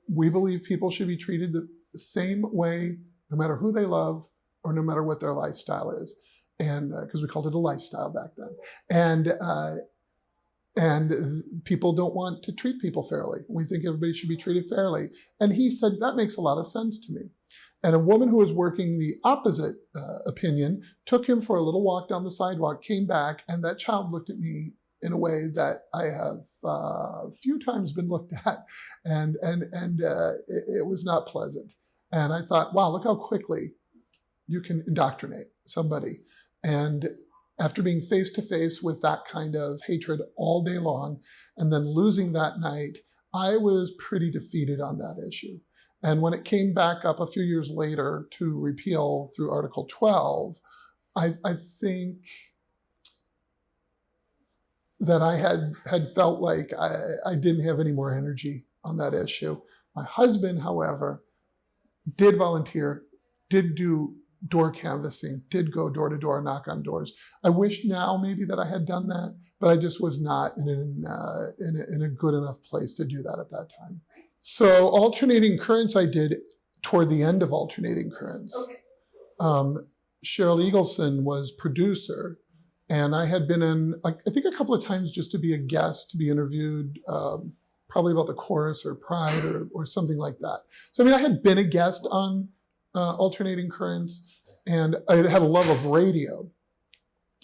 "We believe people should be treated the same way, no matter who they love or no matter what their lifestyle is." And because we called it a lifestyle back then. And people don't want to treat people fairly. We think everybody should be treated fairly. And he said, "That makes a lot of sense to me." And a woman who was working the opposite opinion took him for a little walk down the sidewalk, came back, and that child looked at me in a way that I have a few times been looked at, and it was not pleasant. And I thought, wow, look how quickly you can indoctrinate somebody. And after being face to face with that kind of hatred all day long, and then losing that night, I was pretty defeated on that issue. And when it came back up a few years later to repeal through Article 12, I think that I had felt like I didn't have any more energy on that issue. My husband, however, did volunteer, did do door canvassing, did go door to door, knock on doors. I wish now maybe that I had done that, but I just was not in a good enough place to do that at that time. So alternating currents I did toward the end of alternating currents. Okay. Cheryl Eagleson was producer, and I had been in, I think, a couple of times just to be a guest, to be interviewed, probably about the chorus or Pride or something like that. So I mean, I had been a guest on alternating currents, and I had a love of radio,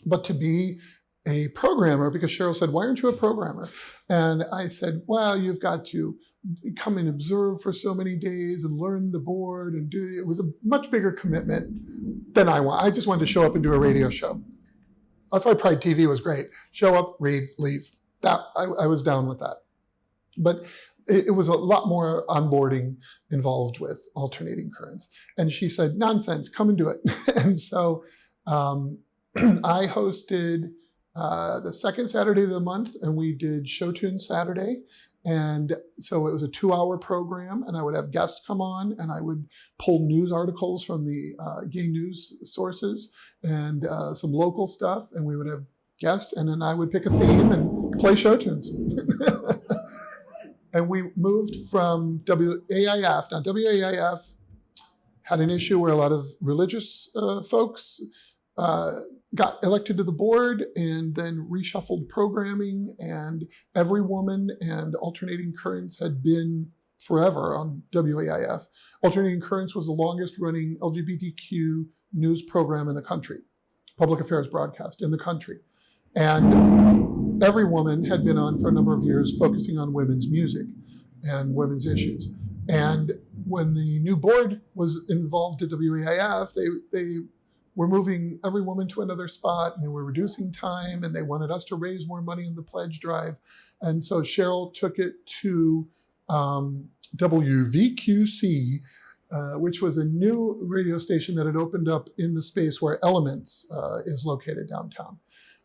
but to be a programmer, because Cheryl said, why aren't you a programmer? And I said, well, you've got to come and observe for so many days and learn the board and do, it was a much bigger commitment than I want. I just wanted to show up and do a radio show. That's why Pride TV was great. Show up, read, leave. That I was down with that. But it was a lot more onboarding involved with alternating currents. And she said, nonsense, come and do it. And so I hosted the second Saturday of the month, and we did Show Tune Saturday. And so it was a 2-hour program, and I would have guests come on, and I would pull news articles from the gay news sources and some local stuff, and we would have guests, and then I would pick a theme and play show tunes. And we moved from WAIF. Now, WAIF had an issue where a lot of religious folks got elected to the board and then reshuffled programming, and Every Woman and Alternating Currents had been forever on WAIF. Alternating Currents was the longest running LGBTQ news program in the country, public affairs broadcast in the country. And Every Woman had been on for a number of years focusing on women's music and women's issues. And when the new board was involved at WAIF, they were moving Every Woman to another spot, and they were reducing time, and they wanted us to raise more money in the pledge drive. And so Cheryl took it to WVQC, which was a new radio station that had opened up in the space where Elements is located downtown.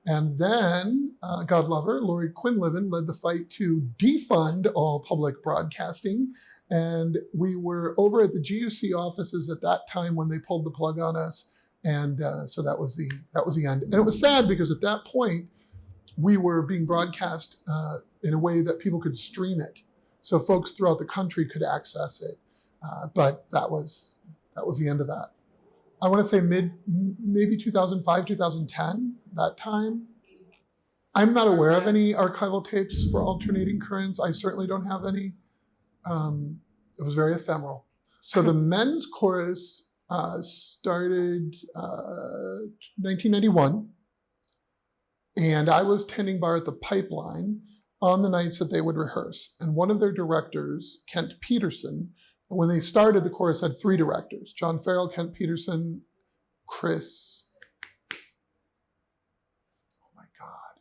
And then, God love her, Lori Quinlivan led the fight to defund all public broadcasting. And we were over at the GUC offices at that time when they pulled the plug on us. And so that was the end. And it was sad because at that point, we were being broadcast in a way that people could stream it. So folks throughout the country could access it. But that was the end of that. I want to say maybe 2005, 2010, that time. I'm not aware of any archival tapes for Alternating Currents. I certainly don't have any. It was very ephemeral. So the men's chorus started 1991, and I was tending bar at the Pipeline on the nights that they would rehearse. And one of their directors, Kent Peterson, when they started, the chorus had 3 directors: John Farrell, Kent Peterson, Chris. Oh my God.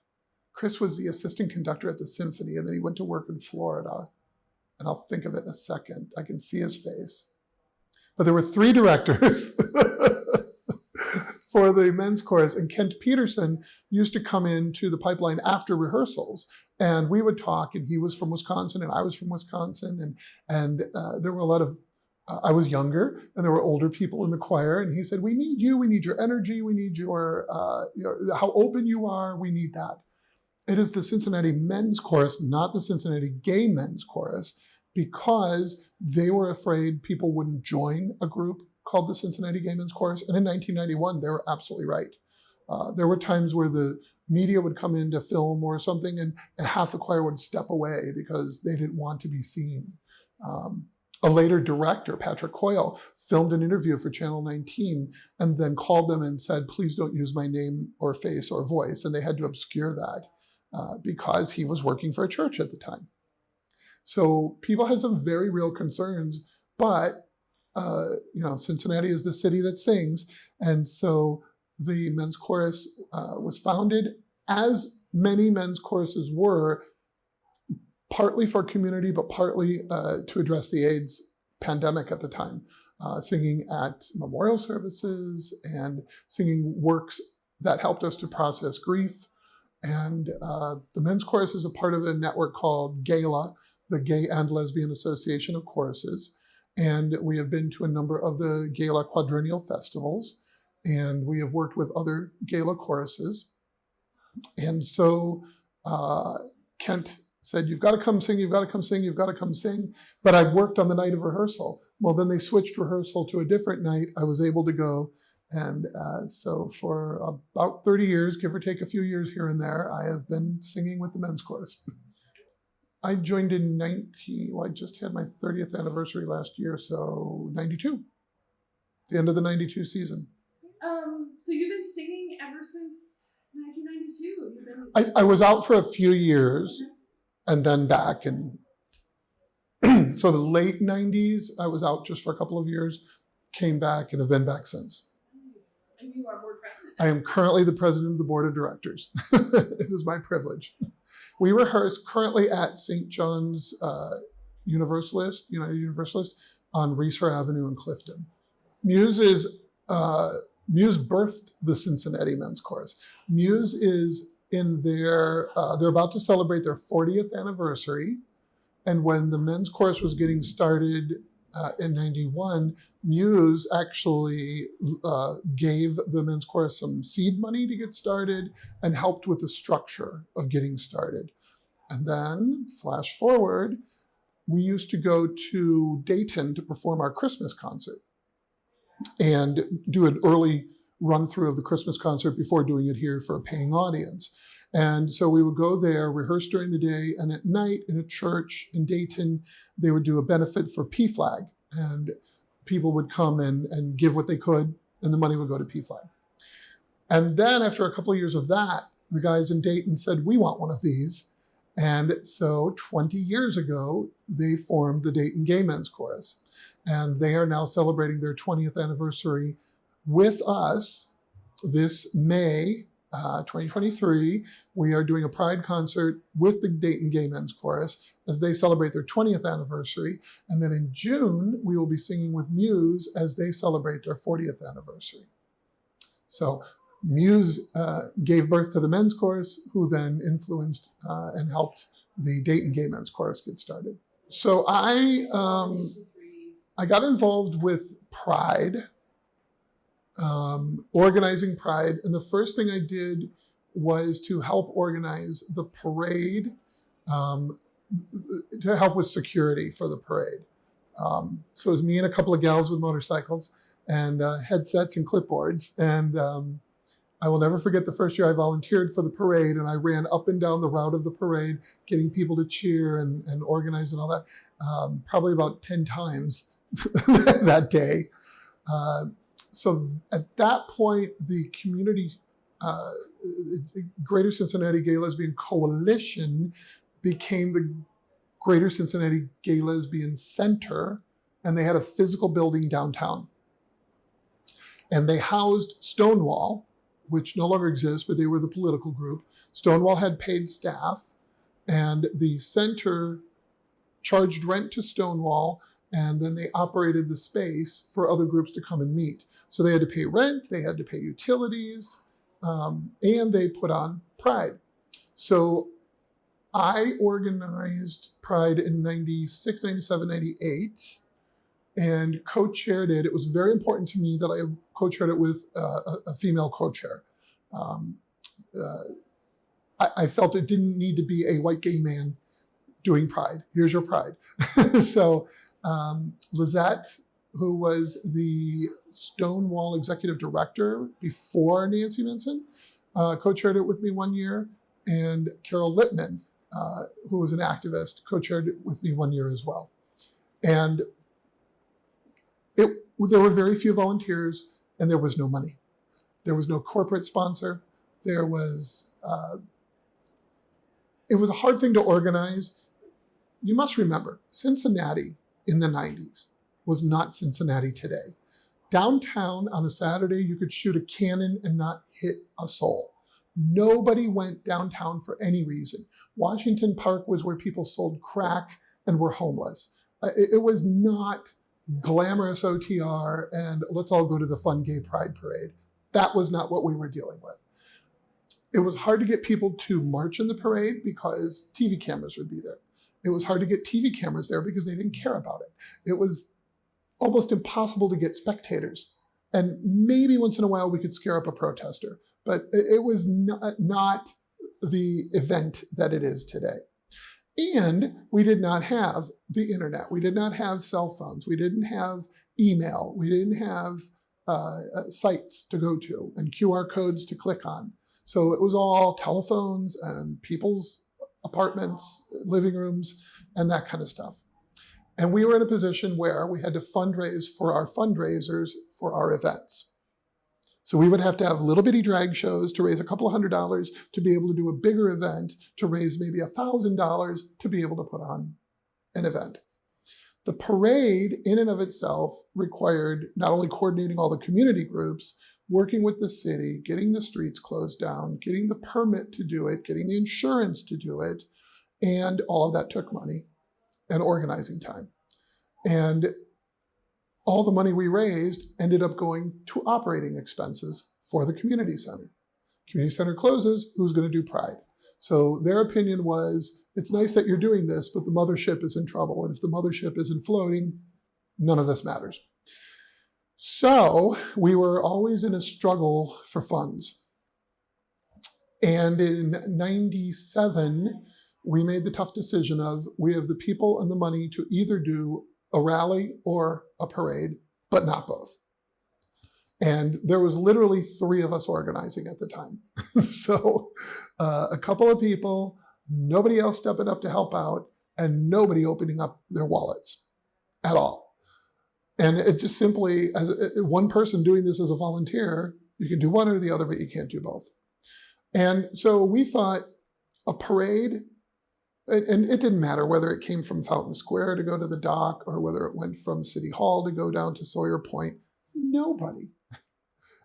Chris was the assistant conductor at the symphony, and then he went to work in Florida. And I'll think of it in a second. I can see his face. But there were 3 directors for the men's chorus. And Kent Peterson used to come into the Pipeline after rehearsals, and we would talk, and he was from Wisconsin and I was from Wisconsin. And there were a lot of, I was younger, and there were older people in the choir. And he said, we need you, we need your energy, we need your how open you are, we need that. It is the Cincinnati men's chorus, not the Cincinnati gay men's chorus, because they were afraid people wouldn't join a group called the Cincinnati Gay Men's Chorus. And in 1991, they were absolutely right. There were times where the media would come in to film or something, and half the choir would step away because they didn't want to be seen. A A later director, Patrick Coyle, filmed an interview for Channel 19 and then called them and said, please don't use my name or face or voice. And they had to obscure that because he was working for a church at the time. So people had some very real concerns, but Cincinnati is the city that sings. And so the men's chorus was founded, as many men's choruses were, partly for community, but partly to address the AIDS pandemic at the time, singing at memorial services and singing works that helped us to process grief. And the men's chorus is a part of a network called GALA, the Gay and Lesbian Association of Choruses. And we have been to a number of the GALA quadrennial festivals, and we have worked with other GALA choruses. And so Kent said, you've got to come sing, you've got to come sing, you've got to come sing. But I worked on the night of rehearsal. Well, then they switched rehearsal to a different night. I was able to go. And so for about 30 years, give or take a few years here and there, I have been singing with the men's chorus. I joined in I just had my 30th anniversary last year, so 92, the end of the 92 season. So you've been singing ever since 1992? I was out for a few years and then back. And so the late 90s, I was out just for a couple of years, came back and have been back since. And you are board president? I am currently the president of the board of directors. It is my privilege. We rehearse currently at St. John's United Universalist on Reeser Avenue in Clifton. Muse birthed the Cincinnati Men's Chorus. Muse is in they're about to celebrate their 40th anniversary. And when the men's chorus was getting started in 91, Muse actually gave the men's chorus some seed money to get started and helped with the structure of getting started. And then, flash forward, we used to go to Dayton to perform our Christmas concert and do an early run through of the Christmas concert before doing it here for a paying audience. And so we would go there, rehearse during the day, and at night in a church in Dayton, they would do a benefit for PFLAG. And people would come and give what they could, and the money would go to PFLAG. And then after a couple of years of that, the guys in Dayton said, we want one of these. And so 20 years ago, they formed the Dayton Gay Men's Chorus. And they are now celebrating their 20th anniversary with us this May 2023. We are doing a Pride concert with the Dayton Gay Men's Chorus as they celebrate their 20th anniversary. And then in June, we will be singing with Muse as they celebrate their 40th anniversary. So Muse gave birth to the men's chorus, who then influenced and helped the Dayton Gay Men's Chorus get started. So I got involved with Pride, organizing Pride. And the first thing I did was to help organize the parade, to help with security for the parade. So it was me and a couple of gals with motorcycles and headsets and clipboards. And I will never forget the first year I volunteered for the parade, and I ran up and down the route of the parade, getting people to cheer and organize and all that, probably about 10 times that day. So at that point, the community, Greater Cincinnati Gay Lesbian Coalition became the Greater Cincinnati Gay Lesbian Center, and they had a physical building downtown. And they housed Stonewall, which no longer exists, but they were the political group. Stonewall had paid staff, and the center charged rent to Stonewall, and then they operated the space for other groups to come and meet. So they had to pay rent, they had to pay utilities, and they put on Pride. So I organized Pride in 96, 97, 98, and co-chaired it. It was very important to me that I co-chaired it with a female co-chair. I felt it didn't need to be a white gay man doing Pride. Here's your Pride. So Lizette, who was the Stonewall executive director before Nancy Minson, co-chaired it with me one year, and Carol Littman, who was an activist, co-chaired it with me one year as well. And There were very few volunteers, and there was no money. There was no corporate sponsor. It was a hard thing to organize. You must remember, Cincinnati in the 90s was not Cincinnati today. Downtown on a Saturday, you could shoot a cannon and not hit a soul. Nobody went downtown for any reason. Washington Park was where people sold crack and were homeless. It was not glamorous OTR and let's all go to the fun gay pride parade. That was not what we were dealing with. It was hard to get people to march in the parade because TV cameras would be there. It was hard to get TV cameras there because they didn't care about it. It was almost impossible to get spectators. And maybe once in a while we could scare up a protester, but it was not the event that it is today. And we did not have the internet. We did not have cell phones. We didn't have email. We didn't have sites to go to and QR codes to click on. So it was all telephones and people's apartments, living rooms, and that kind of stuff. And we were in a position where we had to fundraise for our fundraisers for our events. So we would have to have little bitty drag shows to raise a couple $100 to be able to do a bigger event, to raise maybe $1,000 to be able to put on an event. The parade in and of itself required not only coordinating all the community groups, working with the city, getting the streets closed down, getting the permit to do it, getting the insurance to do it, and all of that took money and organizing time. And all the money we raised ended up going to operating expenses for the community center. Community center closes, who's going to do Pride? So their opinion was, it's nice that you're doing this, but the mothership is in trouble. And if the mothership isn't floating, none of this matters. So we were always in a struggle for funds. And in '97, we made the tough decision of, we have the people and the money to either do a rally or a parade, but not both. And there was literally 3 of us organizing at the time. So a couple of people, nobody else stepping up to help out, and nobody opening up their wallets at all. And it just simply, as one person doing this as a volunteer, you can do one or the other, but you can't do both. And so we thought a parade, and it didn't matter whether it came from Fountain Square to go to the dock or whether it went from City Hall to go down to Sawyer Point, nobody.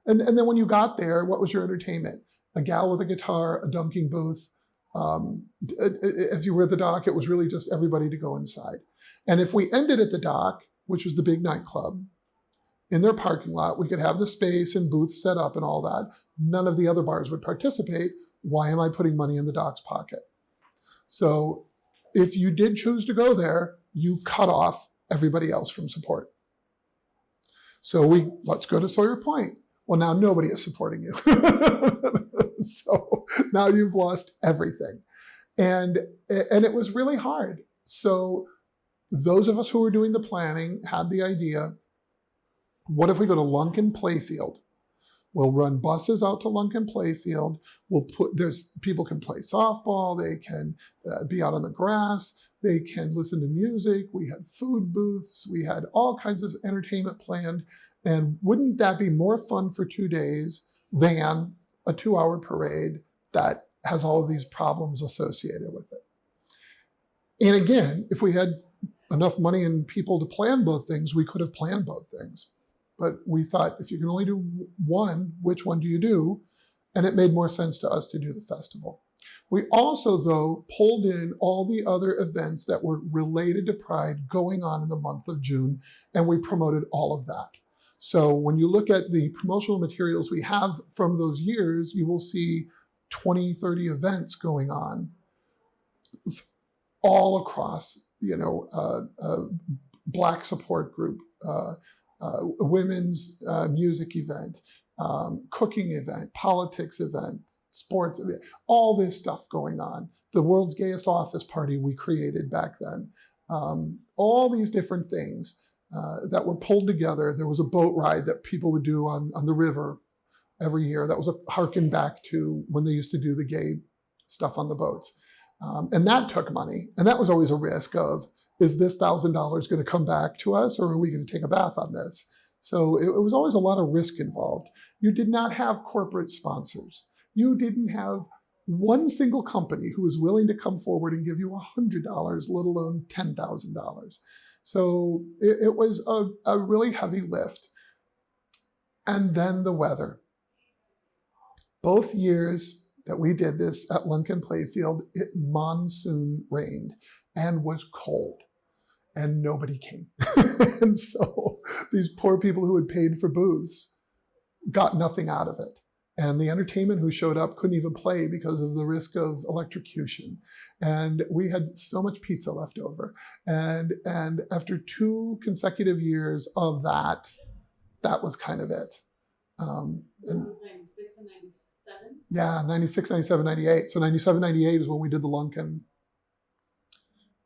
And then when you got there, what was your entertainment? A gal with a guitar, a dunking booth. If you were at the dock, it was really just everybody to go inside. And if we ended at the dock, which was the big nightclub, in their parking lot, we could have the space and booths set up and all that. None of the other bars would participate. Why am I putting money in the dock's pocket? So if you did choose to go there, you cut off everybody else from support. So let's go to Sawyer Point. Well, now nobody is supporting you. So now you've lost everything. And it was really hard. So those of us who were doing the planning had the idea, what if we go to Lunkin Playfield? We'll run buses out to Lunkin Playfield. People can play softball. They can be out on the grass. They can listen to music. We had food booths. We had all kinds of entertainment planned. And wouldn't that be more fun for 2 days than a 2-hour parade that has all of these problems associated with it? And again, if we had enough money and people to plan both things, we could have planned both things. But we thought, if you can only do one, which one do you do? And it made more sense to us to do the festival. We also, though, pulled in all the other events that were related to Pride going on in the month of June, and we promoted all of that. So when you look at the promotional materials we have from those years, you will see 20, 30 events going on all across, Black support group, women's music event, cooking event, politics event, sports event, all this stuff going on. The world's gayest office party we created back then. All these different things that were pulled together. There was a boat ride that people would do on the river every year. That was a harken back to when they used to do the gay stuff on the boats. And that took money. And that was always a risk of, is this $1,000 going to come back to us, or are we going to take a bath on this? So it was always a lot of risk involved. You did not have corporate sponsors. You didn't have one single company who was willing to come forward and give you $100, let alone $10,000. So it was a really heavy lift. And then the weather. Both years that we did this at Lunkin Playfield, it monsoon rained and was cold, and nobody came. And so these poor people who had paid for booths got nothing out of it. And the entertainment who showed up couldn't even play because of the risk of electrocution. And we had so much pizza left over. And after 2 consecutive years of that was kind of it. This is 96 and 97? Yeah, 96, 97, 98. So 97, 98 is when we did the Lunkin.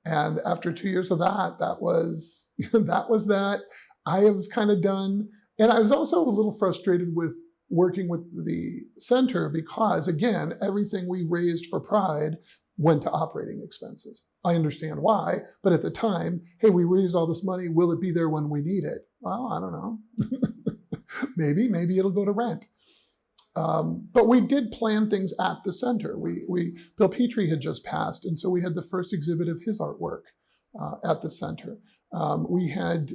And after 2 years of that was that. I was kind of done. And I was also a little frustrated with working with the center because, again, everything we raised for Pride went to operating expenses. I understand why, but at the time, hey, we raised all this money. Will it be there when we need it? Well, I don't know. Maybe it'll go to rent. But we did plan things at the center. Bill Petrie had just passed, and so we had the first exhibit of his artwork at the center. We had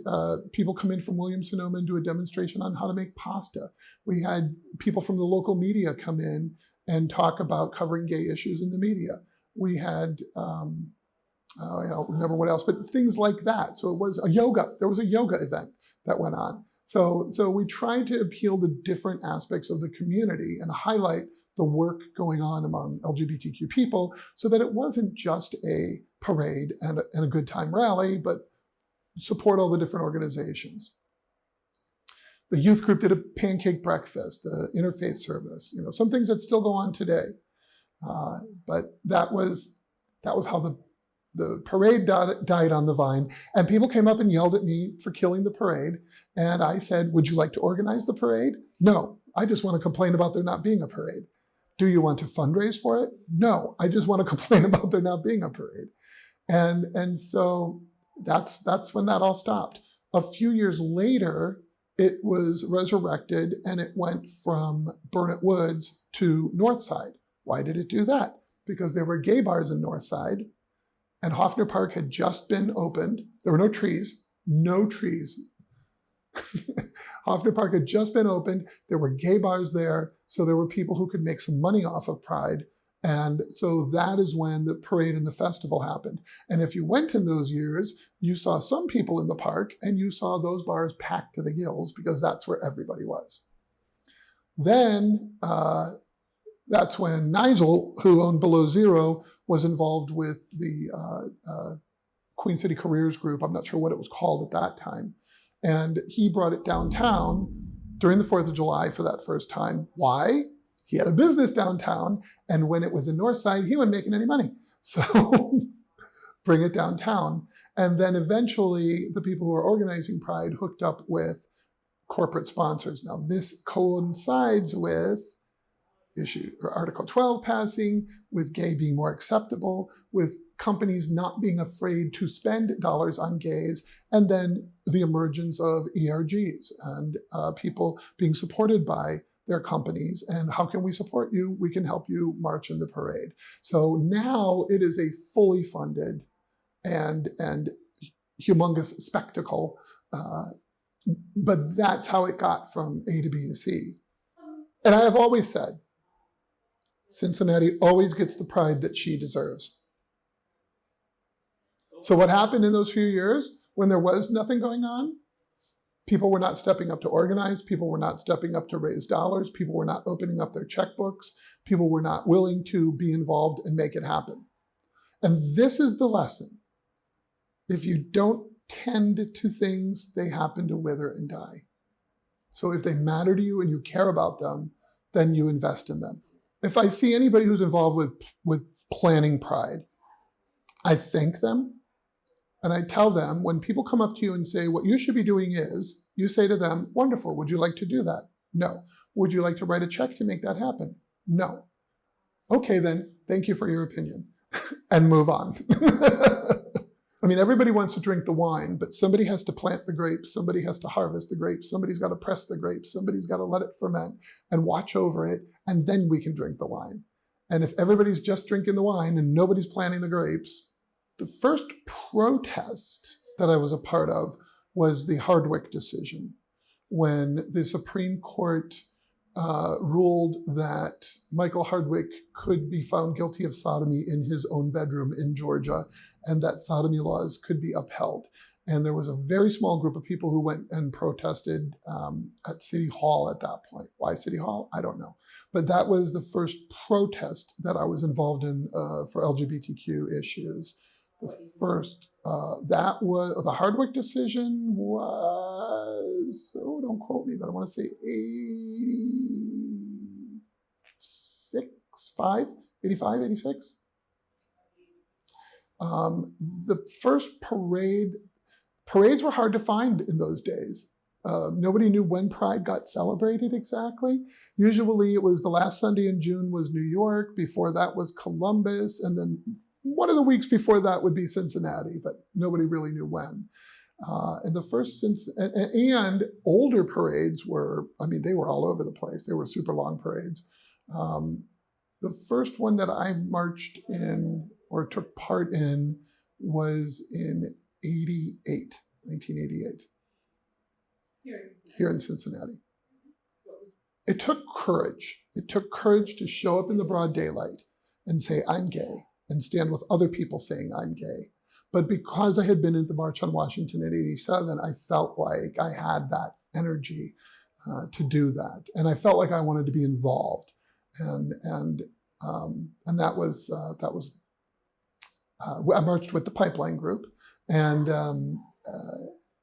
people come in from Williams-Sonoma and do a demonstration on how to make pasta. We had people from the local media come in and talk about covering gay issues in the media. We had, I don't remember what else, but things like that. So it was there was a yoga event that went on. So we tried to appeal to different aspects of the community and highlight the work going on among LGBTQ people so that it wasn't just a parade and a good time rally, but support all the different organizations. The youth group did a pancake breakfast, the interfaith service, some things that still go on today. But that was how the parade died on the vine. And people came up and yelled at me for killing the parade. And I said, would you like to organize the parade? No, I just want to complain about there not being a parade. Do you want to fundraise for it? No, I just want to complain about there not being a parade. And so that's when that all stopped. A few years later, it was resurrected and it went from Burnett Woods to Northside. Why did it do that? Because there were gay bars in Northside and Hoffner Park had just been opened. There were no trees. Hoffner Park had just been opened. There were gay bars there. So there were people who could make some money off of Pride. And so that is when the parade and the festival happened. And if you went in those years, you saw some people in the park and you saw those bars packed to the gills because that's where everybody was. Then that's when Nigel, who owned Below Zero, was involved with the Queen City Careers Group. I'm not sure what it was called at that time. And he brought it downtown during the 4th of July for that first time. Why? He had a business downtown, and when it was in Northside, he wasn't making any money. So bring it downtown. And then eventually, the people who are organizing Pride hooked up with corporate sponsors. Now, this coincides with Article 12 passing, with gay being more acceptable, with companies not being afraid to spend dollars on gays, and then the emergence of ERGs and people being supported by their companies. And how can we support you? We can help you march in the parade. So now it is a fully funded and humongous spectacle. But that's how it got from A to B to C. And I have always said, Cincinnati always gets the pride that she deserves. So what happened in those few years when there was nothing going on? People were not stepping up to organize. People were not stepping up to raise dollars. People were not opening up their checkbooks. People were not willing to be involved and make it happen. And this is the lesson. If you don't tend to things, they happen to wither and die. So if they matter to you and you care about them, then you invest in them. If I see anybody who's involved with planning Pride, I thank them. And I tell them, when people come up to you and say, what you should be doing is, you say to them, wonderful, would you like to do that? No. Would you like to write a check to make that happen? No. Okay, then, thank you for your opinion. and move on. I mean, everybody wants to drink the wine, but somebody has to plant the grapes, somebody has to harvest the grapes, somebody's got to press the grapes, somebody's got to let it ferment and watch over it, and then we can drink the wine. And if everybody's just drinking the wine and nobody's planting the grapes, the first protest that I was a part of was the Hardwick decision, when the Supreme Court ruled that Michael Hardwick could be found guilty of sodomy in his own bedroom in Georgia, and that sodomy laws could be upheld. And there was a very small group of people who went and protested at City Hall at that point. Why City Hall? I don't know. But that was the first protest that I was involved in for LGBTQ issues. The first, that was, the Hardwick decision was, oh, don't quote me, but I want to say 85, 86. The first parades were hard to find in those days. Nobody knew when Pride got celebrated exactly. Usually it was the last Sunday in June was New York, before that was Columbus, and then one of the weeks before that would be Cincinnati, but nobody really knew when. And the first, and older parades were, I mean, they were all over the place. They were super long parades. The first one that I marched in or took part in was in 1988, here in Cincinnati. It took courage. It took courage to show up in the broad daylight and say, I'm gay, and stand with other people saying I'm gay. But because I had been at the March on Washington in 87, I felt like I had that energy to do that. And I felt like I wanted to be involved. And that was I marched with the Pipeline Group, and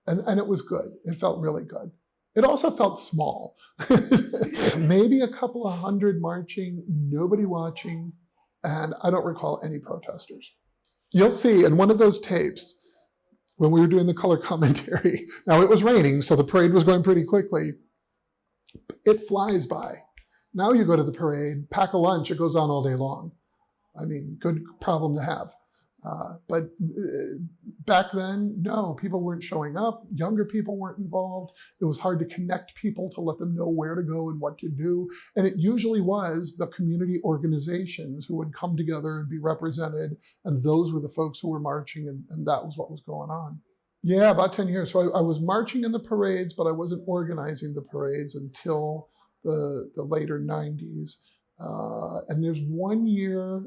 it was good. It felt really good. It also felt small. Maybe a couple of hundred marching, nobody watching, and I don't recall any protesters. You'll see in one of those tapes, when we were doing the color commentary, now it was raining, so the parade was going pretty quickly. It flies by. Now you go to the parade, pack a lunch, it goes on all day long. I mean, good problem to have. But back then, no, people weren't showing up. Younger people weren't involved. It was hard to connect people to let them know where to go and what to do. And it usually was the community organizations who would come together and be represented. And those were the folks who were marching, and that was what was going on. Yeah, about 10 years. So I was marching in the parades, but I wasn't organizing the parades until the later 90s. And there's 1 year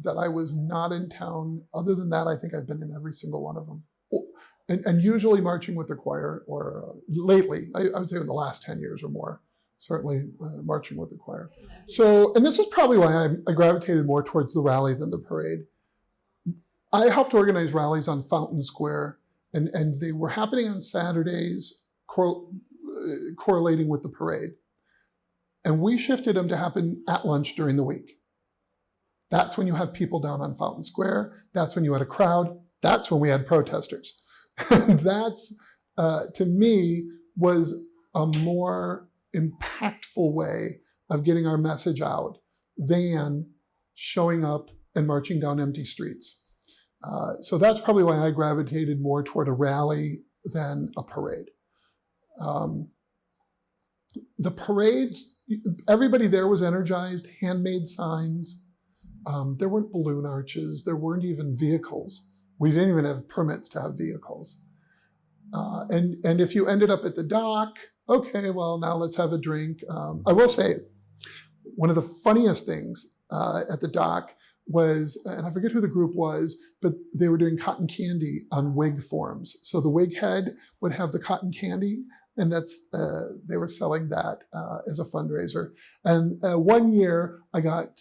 that I was not in town. Other than that, I think I've been in every single one of them. And usually marching with the choir, or lately, I would say in the last 10 years or more, certainly marching with the choir. So, and this is probably why I gravitated more towards the rally than the parade. I helped organize rallies on Fountain Square, and they were happening on Saturdays, correlating with the parade. And we shifted them to happen at lunch during the week. That's when you have people down on Fountain Square. That's when you had a crowd. That's when we had protesters. That's, to me, was a more impactful way of getting our message out than showing up and marching down empty streets. So that's probably why I gravitated more toward a rally than a parade. The parades, everybody there was energized, handmade signs. There weren't balloon arches. There weren't even vehicles. We didn't even have permits to have vehicles. And if you ended up at the dock, okay, well, now let's have a drink. I will say, one of the funniest things at the dock was, and I forget who the group was, but they were doing cotton candy on wig forms. So the wig head would have the cotton candy, and that's they were selling that as a fundraiser. And 1 year, I got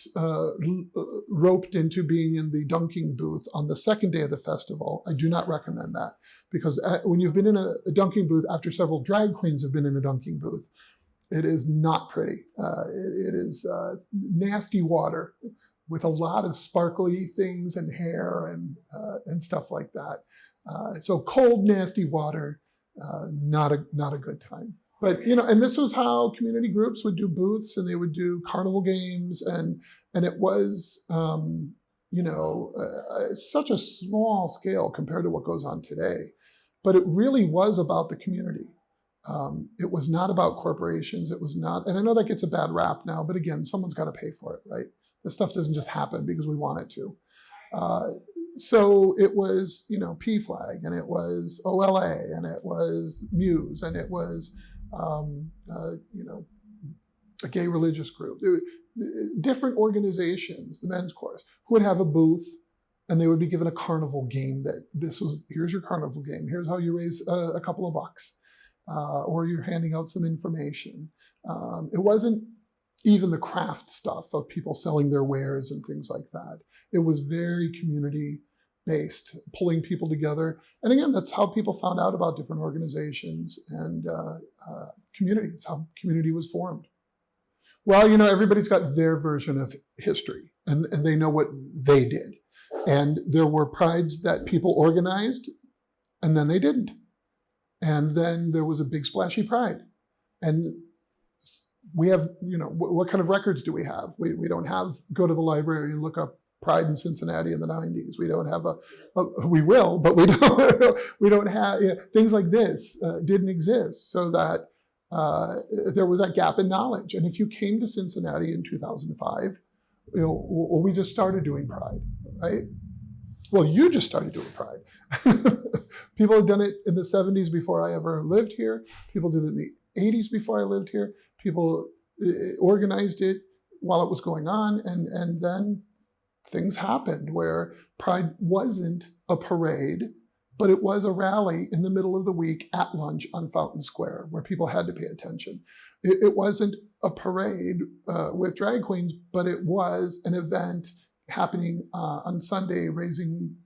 roped into being in the dunking booth on the second day of the festival. I do not recommend that, because when you've been in a dunking booth after several drag queens have been in a dunking booth, it is not pretty. It is nasty water with a lot of sparkly things and hair and stuff like that. So cold, nasty water. Not a good time. But, you know, and this was how community groups would do booths, and they would do carnival games, and it was such a small scale compared to what goes on today. But it really was about the community. It was not about corporations. It was not, and I know that gets a bad rap now, but again, someone's got to pay for it, right? This stuff doesn't just happen because we want it to. So it was, PFLAG, and it was OLA, and it was Muse, and it was, a gay religious group. Different organizations, the men's chorus, who would have a booth, and they would be given a carnival game that here's your carnival game. Here's how you raise a couple of bucks, or you're handing out some information. It wasn't even the craft stuff of people selling their wares and things like that. It was very community-based, pulling people together. And again, that's how people found out about different organizations and communities, how community was formed. Well, everybody's got their version of history, and they know what they did. And there were prides that people organized, and then they didn't. And then there was a big splashy pride. And we have, what kind of records do we have? We don't have, go to the library and look up Pride in Cincinnati in the 90s. We don't have we will, but we don't have, things like this didn't exist, so that there was that gap in knowledge. And if you came to Cincinnati in 2005, we just started doing Pride, right? Well, you just started doing Pride. People had done it in the 70s before I ever lived here. People did it in the 80s before I lived here. People organized it while it was going on. And then things happened where Pride wasn't a parade, but it was a rally in the middle of the week at lunch on Fountain Square where people had to pay attention. It wasn't a parade with drag queens, but it was an event happening on Sunday, raising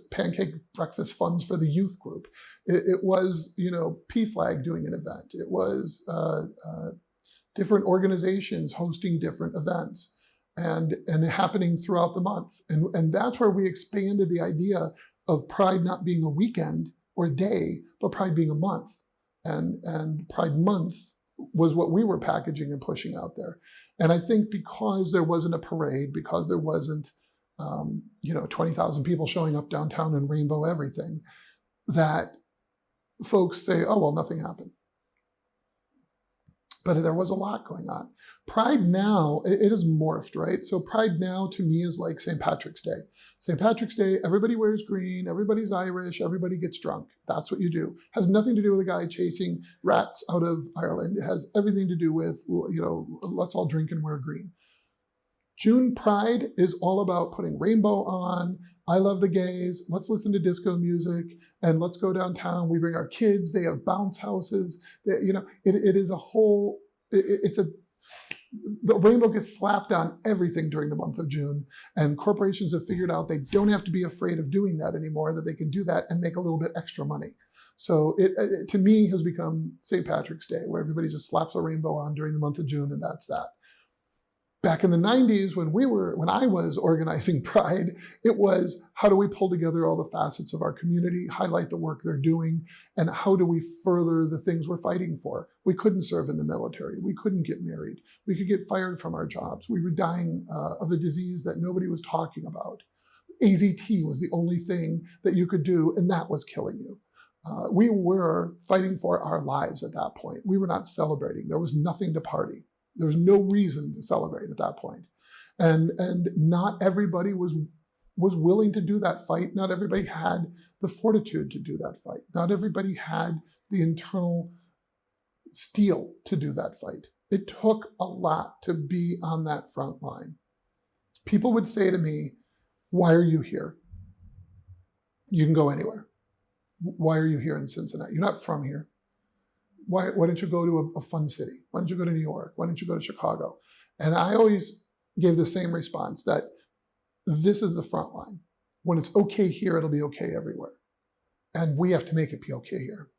pancake breakfast funds for the youth group. It was, PFLAG doing an event. It was different organizations hosting different events and happening throughout the month. And that's where we expanded the idea of Pride not being a weekend or a day, but Pride being a month. And Pride Month was what we were packaging and pushing out there. And I think because there wasn't a parade, because there wasn't 20,000 people showing up downtown in rainbow everything, that folks say, oh, well, nothing happened. But there was a lot going on. Pride now, it has morphed, right? So Pride now to me is like St. Patrick's Day. St. Patrick's Day, everybody wears green, everybody's Irish, everybody gets drunk. That's what you do. Has nothing to do with a guy chasing rats out of Ireland. It has everything to do with, let's all drink and wear green. June Pride is all about putting rainbow on. I love the gays. Let's listen to disco music and let's go downtown. We bring our kids. They have bounce houses. It is a whole, the rainbow gets slapped on everything during the month of June. And corporations have figured out they don't have to be afraid of doing that anymore, that they can do that and make a little bit extra money. So it to me has become St. Patrick's Day, where everybody just slaps a rainbow on during the month of June, and that's that. Back in the 90s, when I was organizing Pride, it was how do we pull together all the facets of our community, highlight the work they're doing, and how do we further the things we're fighting for? We couldn't serve in the military. We couldn't get married. We could get fired from our jobs. We were dying of a disease that nobody was talking about. AZT was the only thing that you could do, and that was killing you. We were fighting for our lives at that point. We were not celebrating. There was nothing to party. There was no reason to celebrate at that point. And not everybody was willing to do that fight. Not everybody had the fortitude to do that fight. Not everybody had the internal steel to do that fight. It took a lot to be on that front line. People would say to me, why are you here? You can go anywhere. Why are you here in Cincinnati? You're not from here. Why don't you go to a fun city? Why don't you go to New York? Why don't you go to Chicago? And I always gave the same response, that this is the front line. When it's okay here, it'll be okay everywhere. And we have to make it be okay here.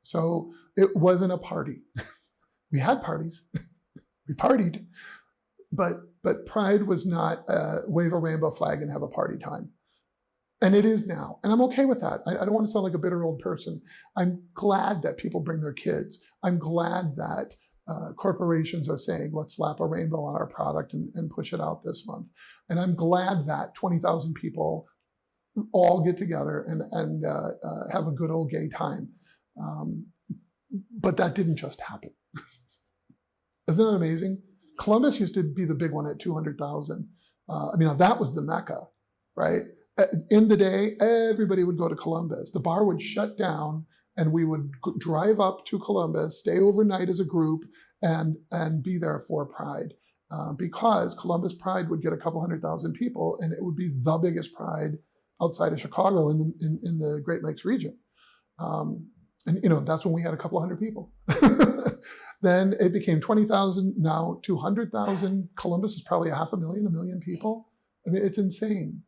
So it wasn't a party. We had parties. We partied. But Pride was not wave a rainbow flag and have a party time. And it is now. And I'm okay with that. I don't want to sound like a bitter old person. I'm glad that people bring their kids. I'm glad that corporations are saying, let's slap a rainbow on our product and push it out this month. And I'm glad that 20,000 people all get together and have a good old gay time. But that didn't just happen. Isn't that amazing? Columbus used to be the big one at 200,000. That was the Mecca, right? In the day, everybody would go to Columbus. The bar would shut down and we would drive up to Columbus, stay overnight as a group, and be there for Pride. Because Columbus Pride would get a couple 100,000 people, and it would be the biggest Pride outside of Chicago in the Great Lakes region. That's when we had a couple 100 people. Then it became 20,000, now 200,000. Columbus is probably 500,000, 1 million people. It's insane.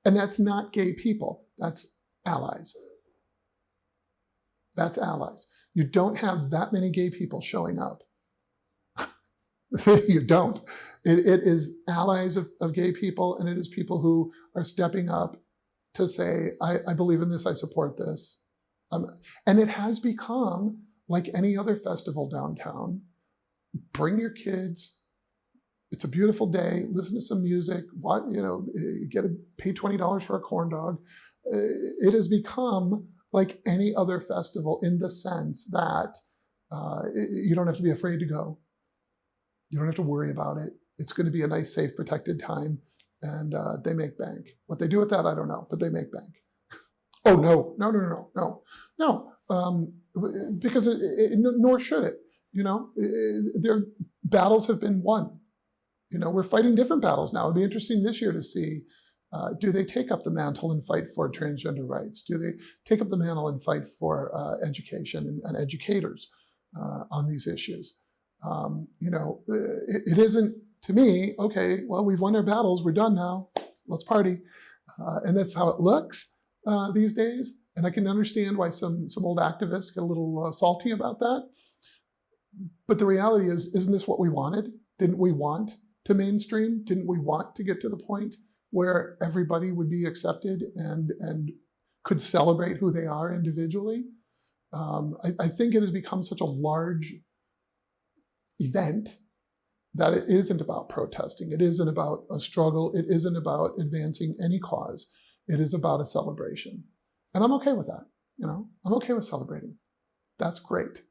And that's not gay people, that's allies. That's allies. You don't have that many gay people showing up. You don't. It is allies of gay people, and it is people who are stepping up to say, I believe in this, I support this. And it has become like any other festival downtown. Bring your kids. It's a beautiful day. Listen to some music. Pay $20 for a corn dog. It has become like any other festival in the sense that you don't have to be afraid to go. You don't have to worry about it. It's going to be a nice, safe, protected time, and they make bank. What they do with that, I don't know, but they make bank. Oh, no. Because nor should it. Their battles have been won. We're fighting different battles now. It'd be interesting this year to see, do they take up the mantle and fight for transgender rights? Do they take up the mantle and fight for education and educators on these issues? It isn't, to me, okay, well, we've won our battles, we're done now, let's party. And that's how it looks these days. And I can understand why some old activists get a little salty about that. But the reality is, isn't this what we wanted? Didn't we want to mainstream? Didn't we want to get to the point where everybody would be accepted and could celebrate who they are individually? I think it has become such a large event that it isn't about protesting. It isn't about a struggle. It isn't about advancing any cause. It is about a celebration. And I'm okay with that. I'm okay with celebrating. That's great.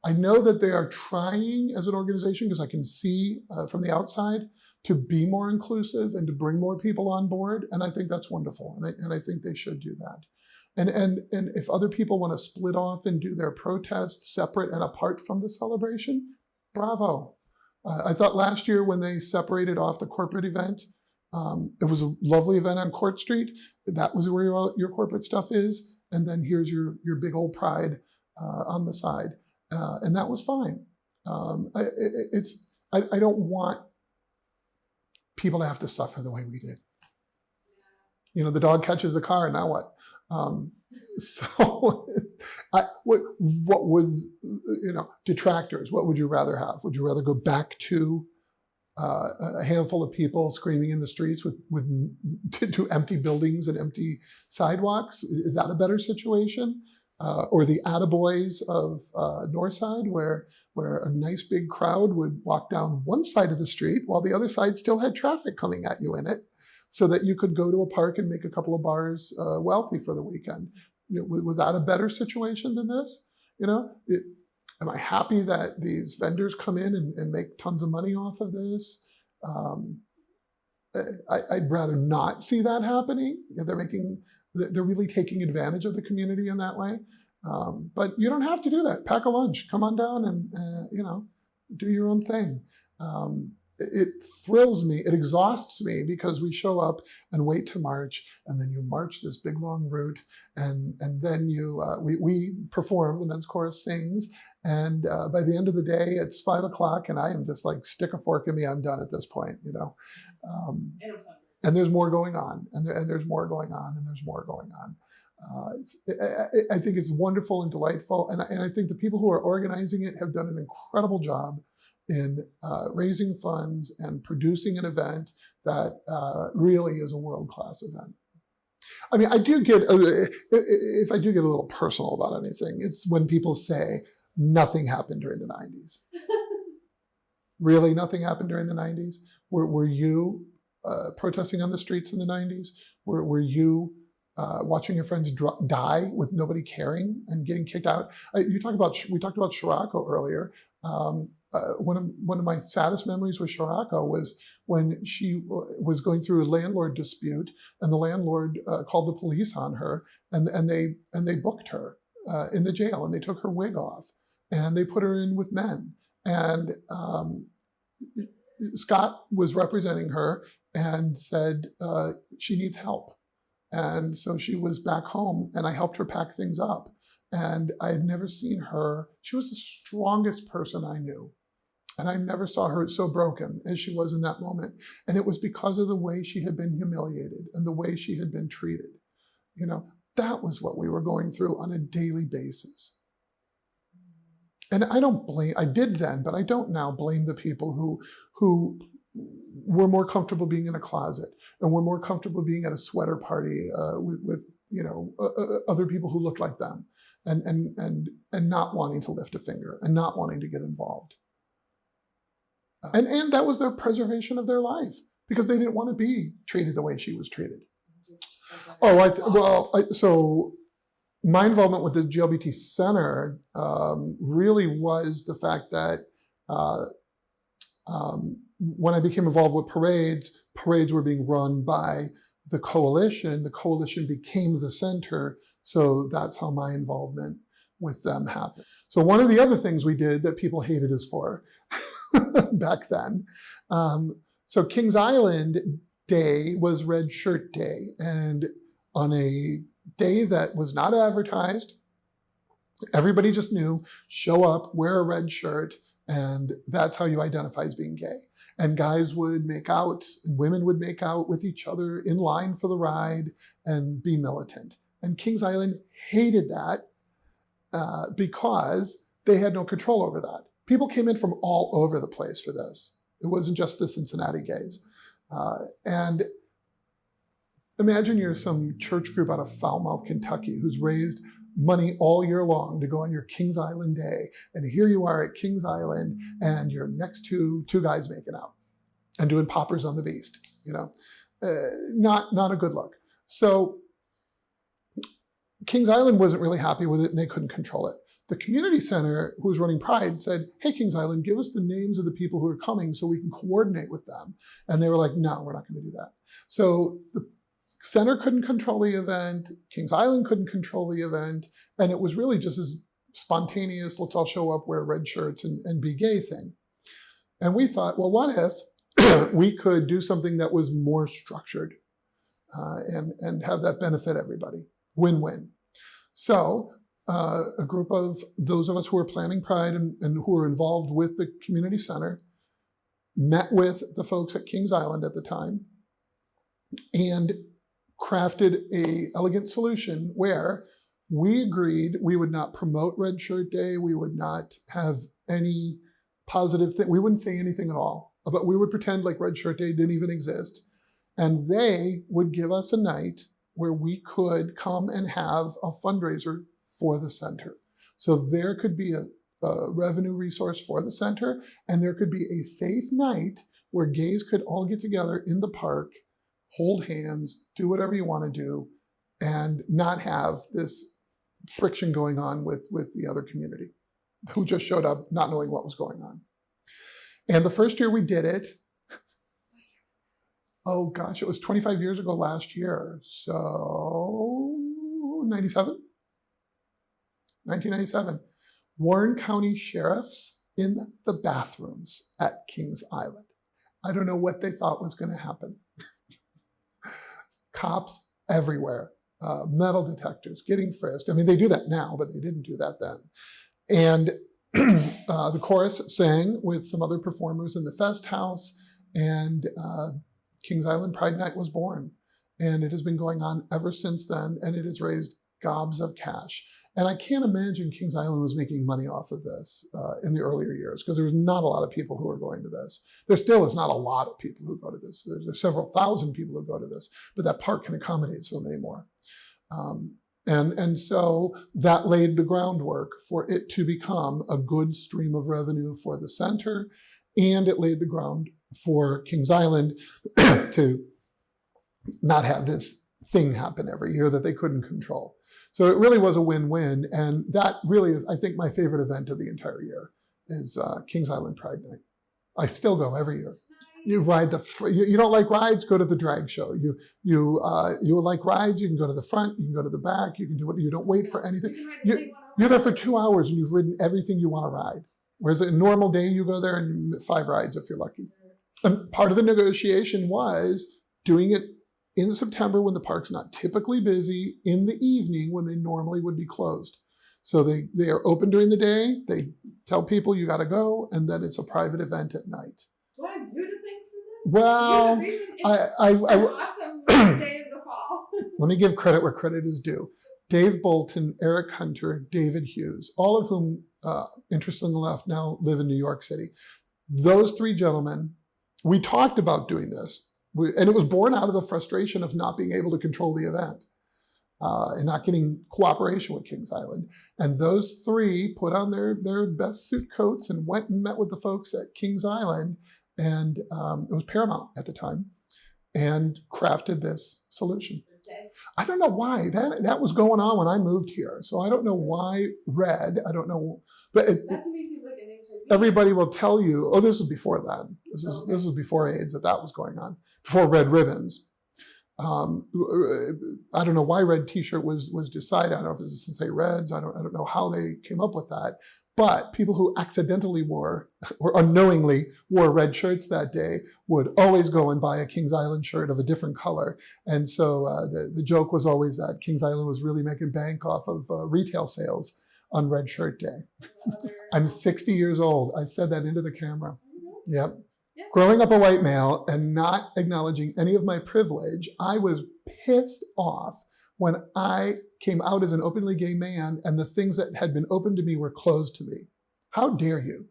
I know that they are trying as an organization, because I can see from the outside, to be more inclusive and to bring more people on board. And I think that's wonderful. And I think they should do that. And if other people want to split off and do their protests separate and apart from the celebration, bravo. I thought last year when they separated off the corporate event, it was a lovely event on Court Street. That was where your corporate stuff is. And then here's your big old Pride on the side. And that was fine. I don't want people to have to suffer the way we did. The dog catches the car, and now what? What was, detractors? What would you rather have? Would you rather go back to a handful of people screaming in the streets to empty buildings and empty sidewalks? Is that a better situation? Or the attaboys of Northside, where a nice big crowd would walk down one side of the street while the other side still had traffic coming at you in it, so that you could go to a park and make a couple of bars wealthy for the weekend. Was that a better situation than this? Am I happy that these vendors come in and make tons of money off of this? I'd rather not see that happening. They're really taking advantage of the community in that way. But you don't have to do that. Pack a lunch, come on down and, do your own thing. It thrills me, it exhausts me, because we show up and wait to march, and then you march this big long route, and then we perform, the men's chorus sings, and by the end of the day, it's 5 o'clock, and I am just like, stick a fork in me, I'm done at this point, And there's more going on, and there's more going on, and there's more going on. I think it's wonderful and delightful, and I think the people who are organizing it have done an incredible job in raising funds and producing an event that really is a world-class event. I mean, I do get, if I do get a little personal about anything, it's when people say nothing happened during the 90s. Really, nothing happened during the 90s? Were you protesting on the streets in the 90s? Were you watching your friends die with nobody caring and getting kicked out? We talked about Shirako earlier. One of my saddest memories with Shirako was when she was going through a landlord dispute, and the landlord called the police on her, and they booked her in the jail, and they took her wig off, and they put her in with men. And Scott was representing her and said she needs help. And so she was back home, and I helped her pack things up. And I had never seen her. She was the strongest person I knew. And I never saw her so broken as she was in that moment. And it was because of the way she had been humiliated and the way she had been treated. You know, that was what we were going through on a daily basis. And I did then, but I don't now blame the people who were more comfortable being in a closet and were more comfortable being at a sweater party with other people who looked like them, and not wanting to lift a finger and not wanting to get involved. And that was their preservation of their life, because they didn't want to be treated the way she was treated. So my involvement with the GLBT Center really was the fact that when I became involved with parades were being run by the coalition. The coalition became the center, so that's how my involvement with them happened. So one of the other things we did that people hated us for back then, so Kings Island Day was Red Shirt Day, and on a day that was not advertised, everybody just knew, show up, wear a red shirt, and that's how you identify as being gay. And guys would make out, and women would make out with each other in line for the ride and be militant. And Kings Island hated that because they had no control over that. People came in from all over the place for this. It wasn't just the Cincinnati gays. And imagine you're some church group out of Falmouth, Kentucky, who's raised money all year long to go on your Kings Island Day. And here you are at Kings Island, and you're next to two guys making out and doing poppers on the beast. Not a good look. So Kings Island wasn't really happy with it, and they couldn't control it. The community center, who was running Pride, said, hey, Kings Island, give us the names of the people who are coming so we can coordinate with them. And they were like, no, we're not going to do that. So the center couldn't control the event, Kings Island couldn't control the event, and it was really just as spontaneous, let's all show up, wear red shirts, and be gay thing. And we thought, well, what if we could do something that was more structured and have that benefit everybody? Win-win. So a group of those of us who were planning Pride and who were involved with the community center met with the folks at Kings Island at the time and crafted an elegant solution where we agreed we would not promote Red Shirt Day, we would not have any positive thing, we wouldn't say anything at all, but we would pretend like Red Shirt Day didn't even exist. And they would give us a night where we could come and have a fundraiser for the center. So there could be a revenue resource for the center, and there could be a safe night where gays could all get together in the park, hold hands, do whatever you want to do, and not have this friction going on with the other community who just showed up not knowing what was going on. And the first year we did it, oh gosh, it was 25 years ago last year. So 1997. Warren County sheriffs in the bathrooms at Kings Island. I don't know what they thought was going to happen. Cops everywhere, metal detectors, getting frisked. I mean, they do that now, but they didn't do that then. And the chorus sang with some other performers in the Fest House, and Kings Island Pride Night was born. And it has been going on ever since then, and it has raised gobs of cash. And I can't imagine Kings Island was making money off of this in the earlier years, because there was not a lot of people who were going to this. There still is not a lot of people who go to this. There's several thousand people who go to this, but that park can accommodate so many more. And so that laid the groundwork for it to become a good stream of revenue for the center, and it laid the ground for Kings Island to not have this thing happen every year that they couldn't control. So it really was a win-win, and that really is, I think, my favorite event of the entire year is Kings Island Pride Night. I still go every year. You ride you don't like rides? Go to the drag show. You like rides? You can go to the front. You can go to the back. You can do it. You don't wait for anything. You're there for 2 hours and you've ridden everything you want to ride. Whereas a normal day, you go there and 5 rides if you're lucky. And part of the negotiation was doing it in September when the park's not typically busy, in the evening when they normally would be closed. So they are open during the day. They tell people you got to go, and then it's a private event at night. Do I have you to thank for this? Well, an awesome day of the fall. Let me give credit where credit is due. Dave Bolton, Eric Hunter, David Hughes, all of whom, interestingly enough, now live in New York City. Those 3 gentlemen, we talked about doing this, and it was born out of the frustration of not being able to control the event and not getting cooperation with Kings Island. And those 3 put on their best suit coats and went and met with the folks at Kings Island, and it was Paramount at the time, and crafted this solution. I don't know why that was going on when I moved here. So I don't know why red. I don't know, but that to me seems like a name to me. Everybody will tell you, oh, this was before then. This was before AIDS that was going on, before Red Ribbons. I don't know why red T-shirt was decided. I don't know if it was to say Reds. I don't know how they came up with that. But people who accidentally wore or unknowingly wore red shirts that day would always go and buy a Kings Island shirt of a different color. And so the joke was always that Kings Island was really making bank off of retail sales on Red Shirt Day. I'm 60 years old. I said that into the camera. Mm-hmm. Yep. Yeah. Growing up a white male and not acknowledging any of my privilege, I was pissed off when I came out as an openly gay man and the things that had been open to me were closed to me. How dare you?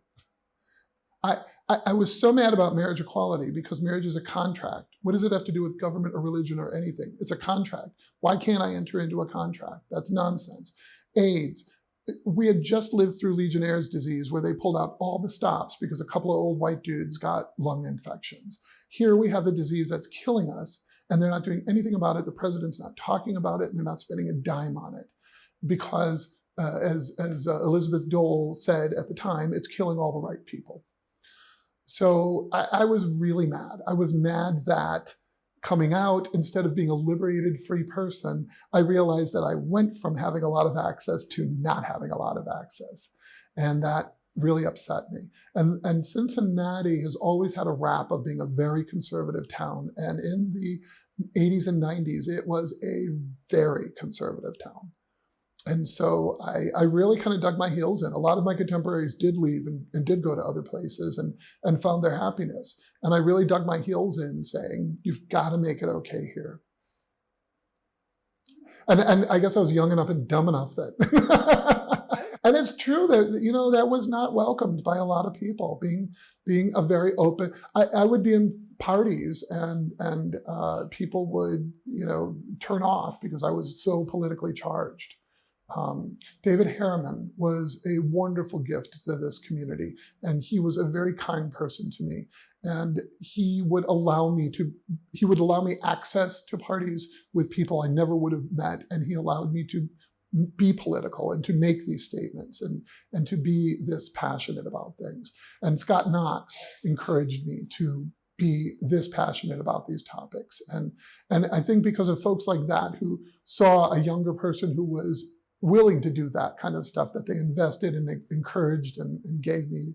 I was so mad about marriage equality because marriage is a contract. What does it have to do with government or religion or anything? It's a contract. Why can't I enter into a contract? That's nonsense. AIDS. We had just lived through Legionnaire's disease where they pulled out all the stops because a couple of old white dudes got lung infections. Here we have a disease that's killing us, and they're not doing anything about it. The president's not talking about it, and they're not spending a dime on it because, as Elizabeth Dole said at the time, it's killing all the right people. So I was really mad. I was mad that coming out, instead of being a liberated free person, I realized that I went from having a lot of access to not having a lot of access. And that really upset me. And Cincinnati has always had a rap of being a very conservative town. And in the 80s and 90s, it was a very conservative town. And so I really kind of dug my heels in. A lot of my contemporaries did leave and did go to other places and found their happiness. And I really dug my heels in saying, you've got to make it okay here. And I guess I was young enough and dumb enough that, and it's true that, you know, that was not welcomed by a lot of people, being a very open, I would be in parties and people would, you know, turn off because I was so politically charged. David Harriman was a wonderful gift to this community, and he was a very kind person to me. And he would allow me access to parties with people I never would have met, and he allowed me to be political and to make these statements and to be this passionate about things. And Scott Knox encouraged me to be this passionate about these topics. And I think because of folks like that who saw a younger person who was willing to do that kind of stuff, that they invested and they encouraged and gave me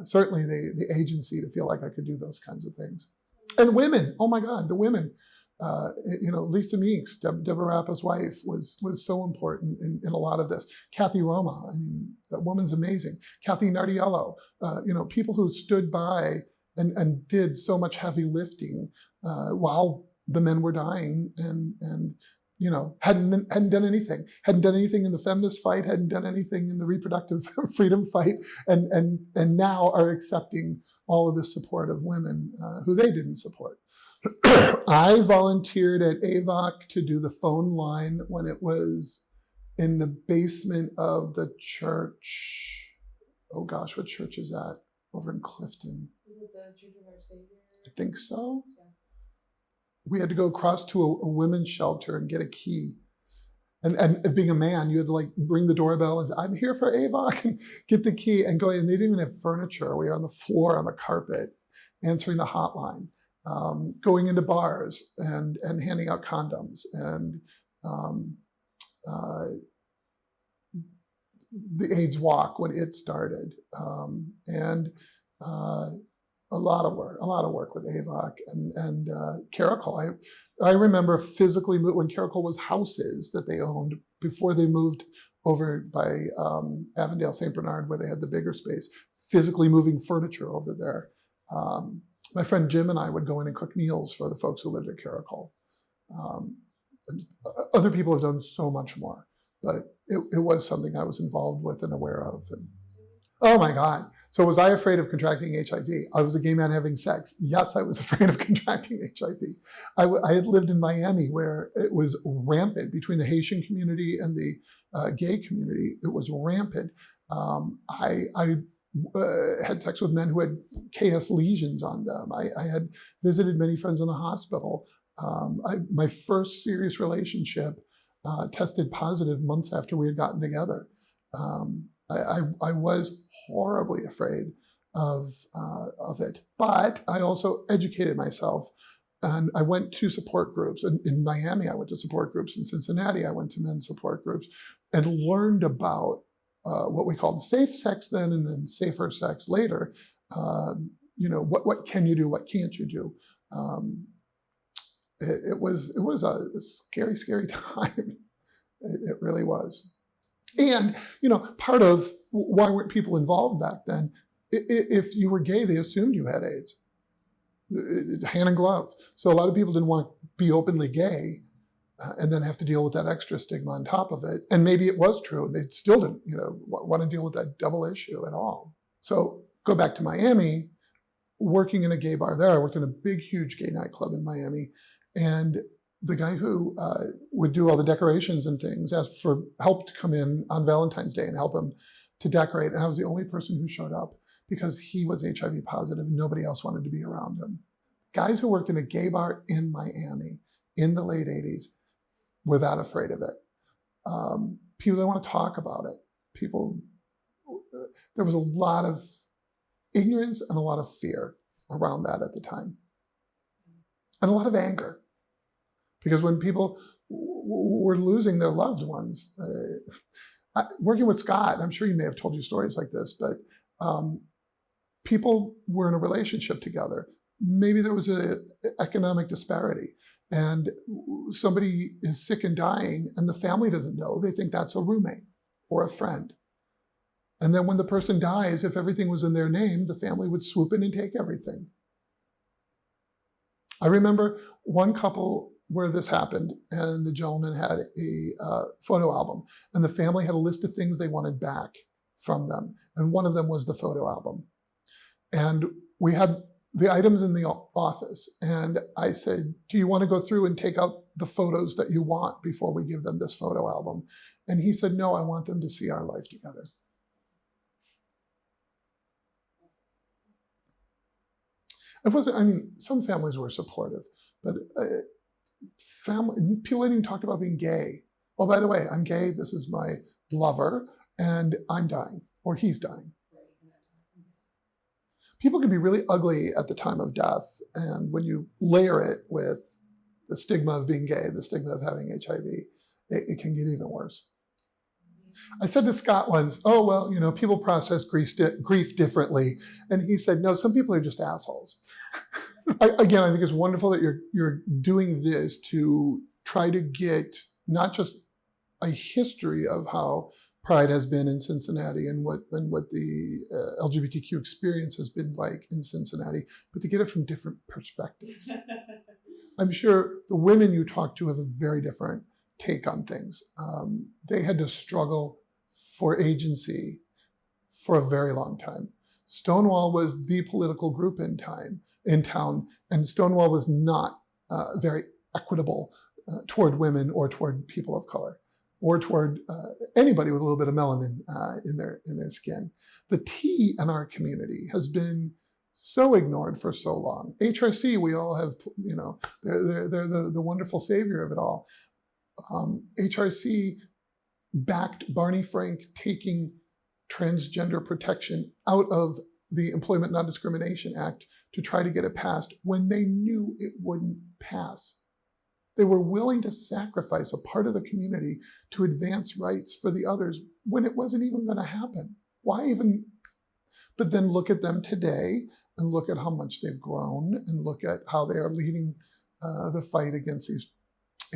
certainly the agency to feel like I could do those kinds of things. And women, oh my God, the women, you know, Lisa Meeks, Deborah Rappa's wife, was so important in a lot of this. Kathy Roma, I mean, that woman's amazing. Kathy Nardiello, you know, people who stood by and did so much heavy lifting while the men were dying and hadn't done anything, hadn't done anything in the feminist fight, hadn't done anything in the reproductive freedom fight, and now are accepting all of the support of women who they didn't support. I volunteered at AVOC to do the phone line when it was in the basement of the church. Oh gosh, what church is that? Over in Clifton. Is it the Church of Our Savior? I think so. Yeah. We had to go across to a women's shelter and get a key. And being a man, you had to like bring the doorbell and say, I'm here for AVOC, and get the key and go in. And they didn't even have furniture. We were on the floor, on the carpet, answering the hotline, going into bars and handing out condoms, and the AIDS walk when it started, and a lot of work with AVOC and Caracol. I remember physically when Caracol was houses that they owned before they moved over by Avondale St. Bernard, where they had the bigger space, physically moving furniture over there. My friend Jim and I would go in and cook meals for the folks who lived at Caracol. Other people have done so much more, but it was something I was involved with and aware of. And oh my God. So was I afraid of contracting HIV? I was a gay man having sex. Yes, I was afraid of contracting HIV. I had lived in Miami where it was rampant between the Haitian community and the gay community. It was rampant. I had sex with men who had KS lesions on them. I had visited many friends in the hospital. My first serious relationship tested positive months after we had gotten together. I was horribly afraid of it, but I also educated myself, and I went to support groups. In Miami, I went to support groups. In Cincinnati, I went to men's support groups and learned about what we called safe sex then, and then safer sex later. What can you do? What can't you do? It was a scary, scary time. It really was. And, part of why weren't people involved back then, if you were gay, they assumed you had AIDS. It's hand in glove. So a lot of people didn't want to be openly gay and then have to deal with that extra stigma on top of it. And maybe it was true. They still didn't, want to deal with that double issue at all. So go back to Miami, working in a gay bar there. I worked in a big, huge gay nightclub in Miami. And the guy who would do all the decorations and things asked for help to come in on Valentine's Day and help him to decorate. And I was the only person who showed up because he was HIV positive. Nobody else wanted to be around him. Guys who worked in a gay bar in Miami in the late 80s were that afraid of it. People didn't want to talk about it. There was a lot of ignorance and a lot of fear around that at the time. And a lot of anger. Because when people were losing their loved ones, working with Scott, I'm sure you may have told you stories like this, but people were in a relationship together. Maybe there was an economic disparity, and somebody is sick and dying, and the family doesn't know. They think that's a roommate or a friend. And then when the person dies, if everything was in their name, the family would swoop in and take everything. I remember one couple where this happened, and the gentleman had a photo album, and the family had a list of things they wanted back from them. And one of them was the photo album. And we had the items in the office. And I said, do you want to go through and take out the photos that you want before we give them this photo album? And he said, no, I want them to see our life together. Some families were supportive, but people hadn't even talked about being gay. Oh, by the way, I'm gay, this is my lover, and I'm dying, or he's dying. People can be really ugly at the time of death, and when you layer it with the stigma of being gay, the stigma of having HIV, it can get even worse. I said to Scott once, oh, well, people process grief differently. And he said, no, some people are just assholes. I think it's wonderful that you're doing this to try to get not just a history of how Pride has been in Cincinnati and what the LGBTQ experience has been like in Cincinnati, but to get it from different perspectives. I'm sure the women you talk to have a very different take on things. They had to struggle for agency for a very long time. Stonewall was the political group in town, and Stonewall was not very equitable toward women or toward people of color, or toward anybody with a little bit of melanin in their skin. The T in our community has been so ignored for so long. HRC, we all have, they're the wonderful savior of it all. HRC backed Barney Frank taking transgender protection out of the Employment Non-Discrimination Act to try to get it passed when they knew it wouldn't pass. They were willing to sacrifice a part of the community to advance rights for the others when it wasn't even going to happen. Why even? But then look at them today and look at how much they've grown and look at how they are leading the fight against these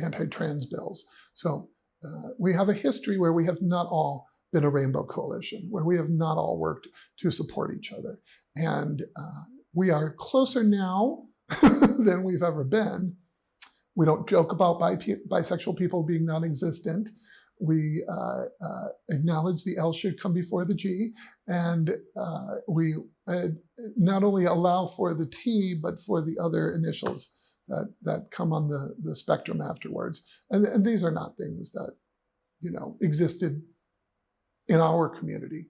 anti-trans bills. So we have a history where we have not all been a rainbow coalition, where we have not all worked to support each other. And we are closer now than we've ever been. We don't joke about bisexual people being non-existent. We acknowledge the L should come before the G, and we not only allow for the T, but for the other initials that come on the spectrum afterwards. And these are not things that, existed in our community.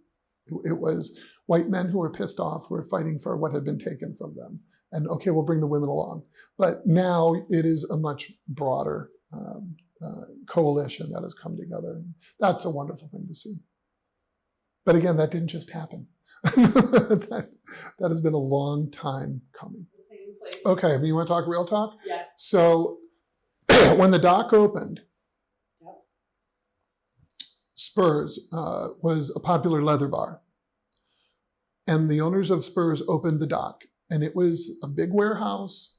It was white men who were pissed off, who were fighting for what had been taken from them. And okay, we'll bring the women along. But now it is a much broader coalition that has come together. And that's a wonderful thing to see. But again, that didn't just happen. that has been a long time coming. The same place. Okay, you want to talk real talk? Yes. So when the dock opened, Spurs was a popular leather bar. And the owners of Spurs opened the dock. And it was a big warehouse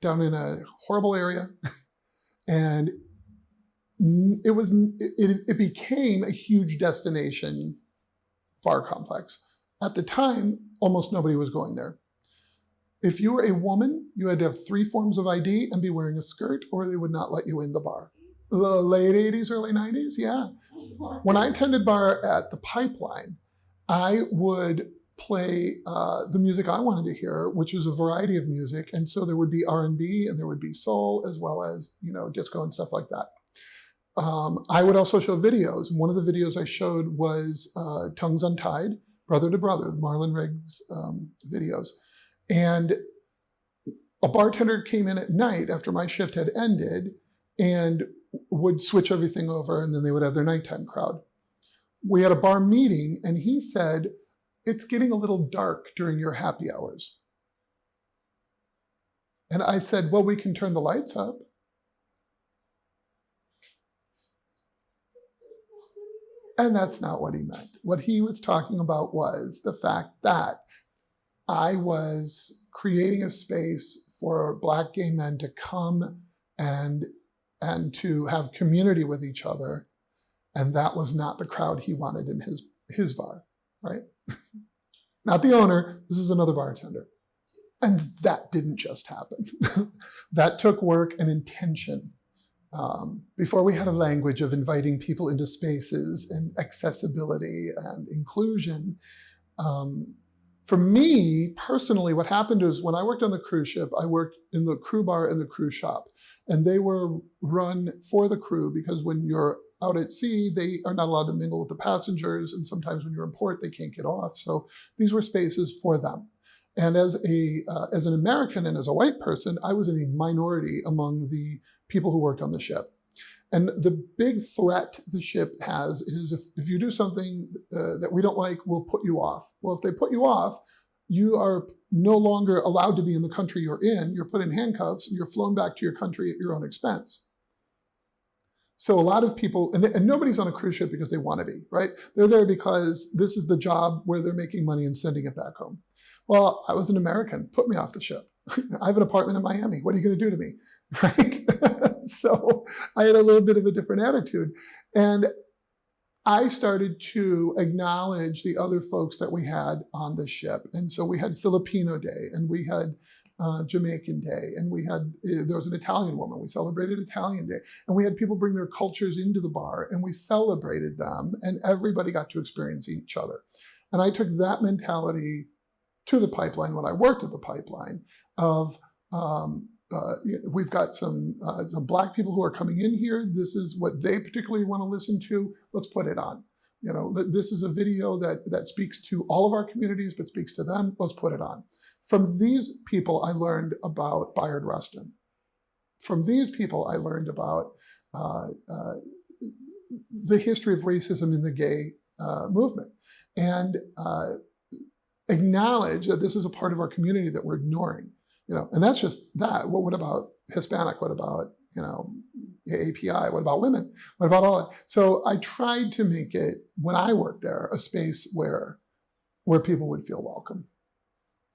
down in a horrible area. And it became a huge destination bar complex. At the time, almost nobody was going there. If you were a woman, you had to have 3 forms of ID and be wearing a skirt, or they would not let you in the bar. The late 80s, early 90s, yeah. When I attended bar at the Pipeline, I would play the music I wanted to hear, which is a variety of music. And so there would be R&B and there would be soul, as well as, disco and stuff like that. I would also show videos. One of the videos I showed was Tongues Untied, Brother to Brother, the Marlon Riggs videos. And a bartender came in at night after my shift had ended and would switch everything over, and then they would have their nighttime crowd. We had a bar meeting, and he said, "It's getting a little dark during your happy hours." And I said, "Well, we can turn the lights up." And that's not what he meant. What he was talking about was the fact that I was creating a space for Black gay men to come and to have community with each other. And that was not the crowd he wanted in his bar, right? Not the owner, this is another bartender. And that didn't just happen. That took work and intention. Before we had a language of inviting people into spaces and accessibility and inclusion, for me personally, what happened is when I worked on the cruise ship, I worked in the crew bar and the cruise shop. And they were run for the crew because when you're out at sea, they are not allowed to mingle with the passengers. And sometimes when you're in port, they can't get off. So these were spaces for them. And as an American and as a white person, I was in a minority among the people who worked on the ship. And the big threat the ship has is if you do something that we don't like, we'll put you off. Well, if they put you off, you are no longer allowed to be in the country you're in. You're put in handcuffs and you're flown back to your country at your own expense. So a lot of people, and nobody's on a cruise ship because they want to be, right? They're there because this is the job where they're making money and sending it back home. Well, I was an American, put me off the ship. I have an apartment in Miami. What are you going to do to me, right? So I had a little bit of a different attitude. And I started to acknowledge the other folks that we had on the ship. And so we had Filipino Day, and we had Jamaican Day, and there was an Italian woman. We celebrated Italian Day, and we had people bring their cultures into the bar, and we celebrated them, and everybody got to experience each other. And I took that mentality to the pipeline when I worked at the pipeline of we've got some Black people who are coming in here. This is what they particularly want to listen to. Let's put it on. This is a video that speaks to all of our communities, but speaks to them. Let's put it on. From these people, I learned about Bayard Rustin. From these people, I learned about the history of racism in the gay movement, and acknowledge that this is a part of our community that we're ignoring. And that's just that. Well, what about Hispanic? What about API? What about women? What about all that? So I tried to make it, when I worked there, a space where people would feel welcome.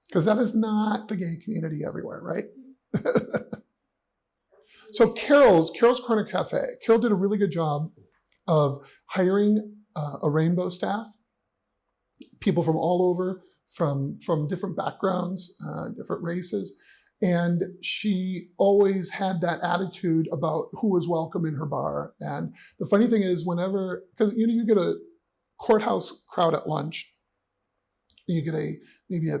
Because that is not the gay community everywhere, right? So Carol's Corner Cafe. Carol did a really good job of hiring a rainbow staff, people from all over, from different backgrounds, different races. And she always had that attitude about who was welcome in her bar. And the funny thing is, whenever, because you get a courthouse crowd at lunch, you get maybe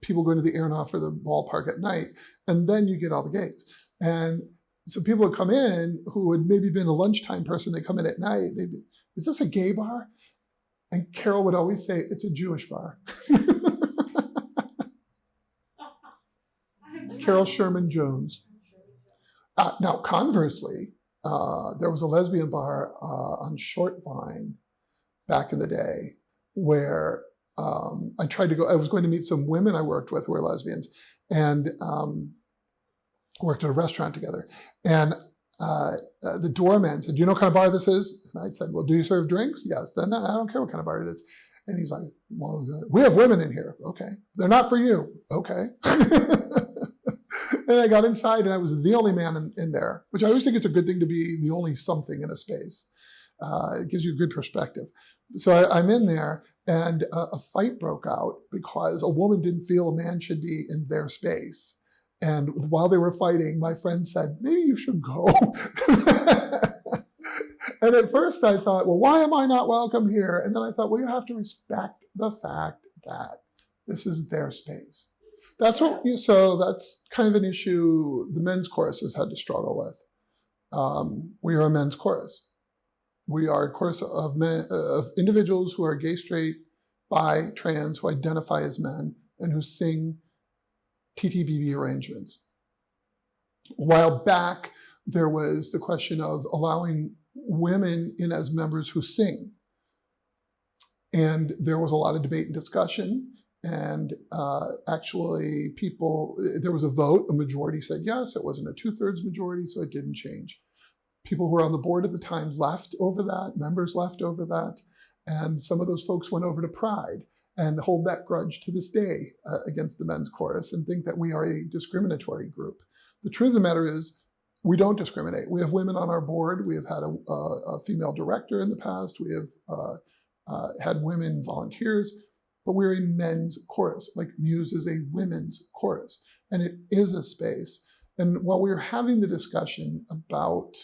people going to the Aronoff or the ballpark at night, and then you get all the gays. And so people would come in who had maybe been a lunchtime person, they come in at night, they'd be, is this a gay bar? And Carol would always say, it's a Jewish bar. Carol Sherman Jones. Now, conversely, there was a lesbian bar on Short Vine back in the day where I was going to meet some women I worked with who were lesbians, and worked at a restaurant together. And the doorman said, do you know what kind of bar this is? And I said, well, do you serve drinks? Yes. Then I don't care what kind of bar it is. And he's like, well, we have women in here. Okay. They're not for you. Okay. And I got inside, and I was the only man in there, which I always think it's a good thing to be the only something in a space. It gives you a good perspective. So I'm in there, and a fight broke out because a woman didn't feel a man should be in their space. And while they were fighting, my friend said, maybe you should go. And at first I thought, well, why am I not welcome here? And then I thought, well, you have to respect the fact that this is their space. So that's kind of an issue the men's chorus has had to struggle with. We are a men's chorus. We are a chorus of men, of individuals who are gay, straight, bi, trans, who identify as men, and who sing TTBB arrangements. A while back, there was the question of allowing women in as members who sing. And there was a lot of debate and discussion. And actually there was a vote, a majority said yes, it wasn't a 2/3 majority, so it didn't change. People who were on the board at the time left over that, members left over that, and some of those folks went over to Pride and hold that grudge to this day against the men's chorus and think that we are a discriminatory group. The truth of the matter is, we don't discriminate. We have women on our board. We have had a female director in the past. We have had women volunteers. But we're a men's chorus, like Muse is a women's chorus, and it is a space. And while we were having the discussion about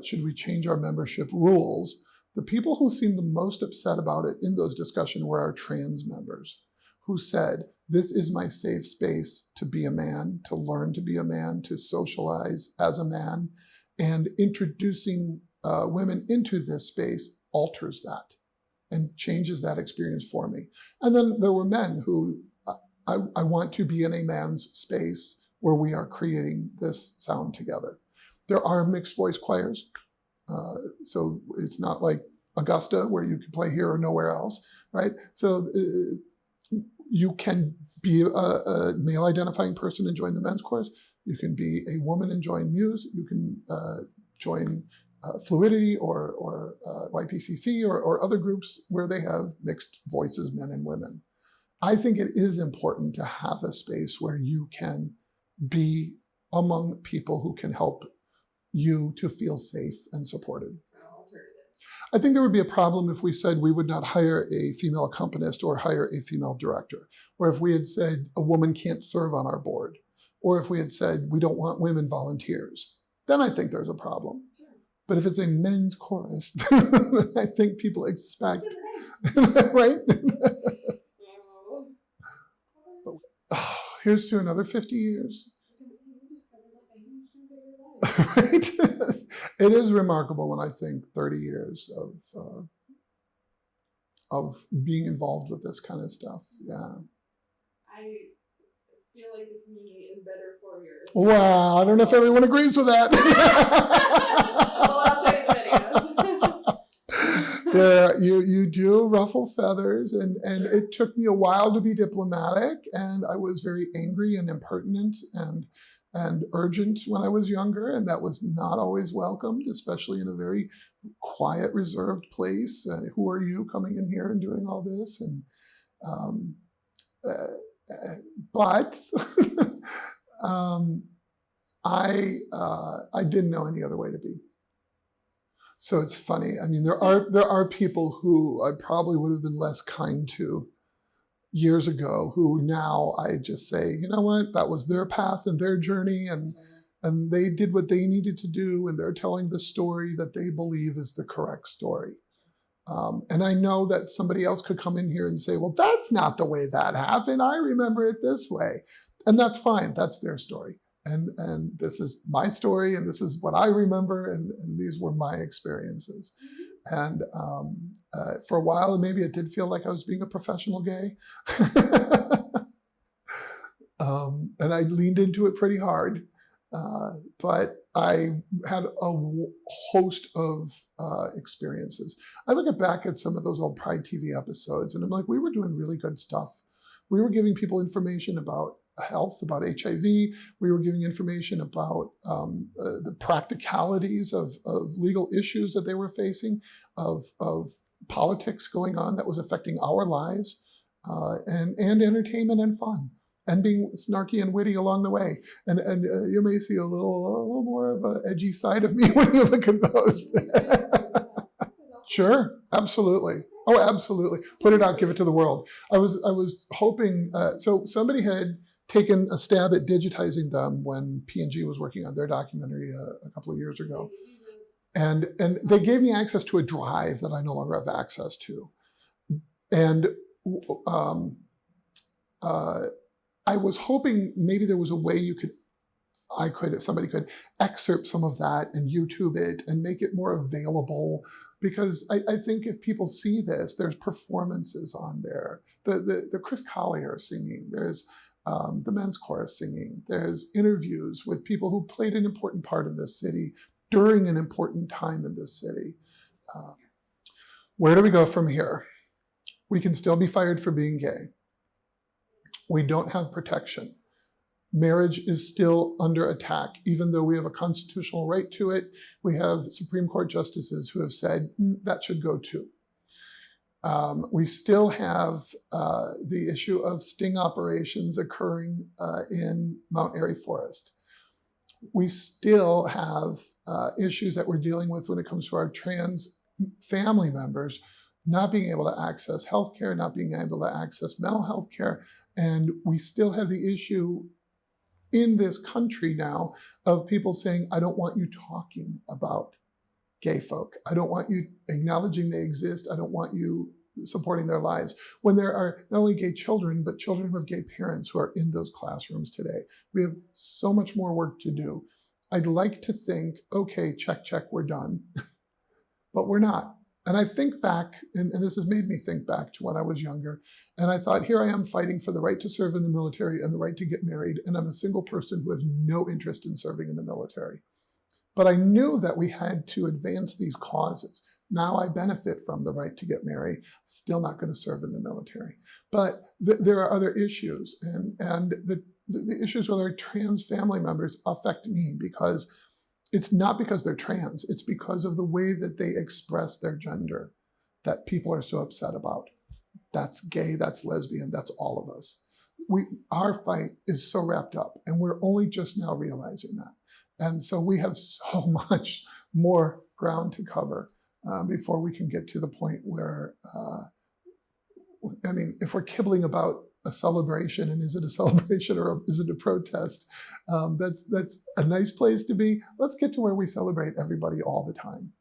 should we change our membership rules, the people who seemed the most upset about it in those discussions were our trans members, who said, this is my safe space to be a man, to learn to be a man, to socialize as a man, and introducing women into this space alters that and changes that experience for me. And then there were men who, I want to be in a man's space where we are creating this sound together. There are mixed voice choirs. So it's not like Augusta where you can play here or nowhere else, right? So you can be a male identifying person and join the men's chorus. You can be a woman and join Muse. You can join Fluidity or YPCC or other groups where they have mixed voices, men and women. I think it is important to have a space where you can be among people who can help you to feel safe and supported. I think there would be a problem if we said we would not hire a female accompanist or hire a female director, or if we had said a woman can't serve on our board. or if we had said we don't want women volunteers, then I think there's a problem. Sure. But if it's a men's chorus, I think people expect, What's in the name? right? Oh. Here's to another 50 years. You just covered like a huge chunk of your life. Right? It is remarkable when I think 30 years of being involved with this kind of stuff. Yeah. I feel like the community is better for your. Wow, I don't know if everyone agrees with that. Well, I'll show you the videos. There, you do ruffle feathers, and Sure. it took me a while to be diplomatic, and I was very angry and impertinent and urgent when I was younger, and that was not always welcomed, especially in a very quiet, reserved place. Who are you coming in here and doing all this? And but I didn't know any other way to be. So it's funny. I mean, there are people who I probably would have been less kind to years ago, who now I just say, you know what, that was their path and their journey, and they did what they needed to do, and they're telling the story that they believe is the correct story. And I know that somebody else could come in here and say, well, that's not the way that happened. I remember it this way. And that's fine. That's their story. And this is my story, and this is what I remember, and these were my experiences. And for a while, maybe it did feel like I was being a professional gay. And I leaned into it pretty hard. But I had a host of experiences. I look back at some of those old Pride TV episodes, and I'm like, we were doing really good stuff. We were giving people information about health, about HIV. We were giving information about the practicalities of legal issues that they were facing, of politics going on that was affecting our lives, and entertainment and fun, and being snarky and witty along the way. And you may see a little more of an edgy side of me when you look at those. Sure, absolutely. Oh, absolutely. Put it out, give it to the world. I was hoping, so somebody had taken a stab at digitizing them when P&G was working on their documentary a couple of years ago. And they gave me access to a drive that I no longer have access to. And I was hoping maybe there was a way somebody could excerpt some of that and YouTube it and make it more available. Because I think if people see this, there's performances on there. The Chris Collier singing, there's the men's chorus singing, there's interviews with people who played an important part in this city during an important time in this city. Where do we go from here? We can still be fired for being gay. We don't have protection. Marriage is still under attack, even though we have a constitutional right to it. We have Supreme Court justices who have said that should go too. We still have the issue of sting operations occurring in Mount Airy Forest. We still have issues that we're dealing with when it comes to our trans family members not being able to access healthcare, not being able to access mental health care. And we still have the issue in this country now of people saying, I don't want you talking about gay folk. I don't want you acknowledging they exist. I don't want you supporting their lives. When there are not only gay children, but children who have gay parents who are in those classrooms today. We have so much more work to do. I'd like to think, okay, check, we're done. But we're not. And I think back, and this has made me think back to when I was younger, and I thought, here I am fighting for the right to serve in the military and the right to get married, and I'm a single person who has no interest in serving in the military. But I knew that we had to advance these causes. Now I benefit from the right to get married, still not going to serve in the military. But there are other issues, and the issues with our trans family members affect me because it's not because they're trans, it's because of the way that they express their gender that people are so upset about. That's gay, that's lesbian, that's all of us. Our fight is so wrapped up, and we're only just now realizing that. And so we have so much more ground to cover before we can get to the point where, if we're quibbling about a celebration, and is it a celebration or is it a protest? That's a nice place to be. Let's get to where we celebrate everybody all the time.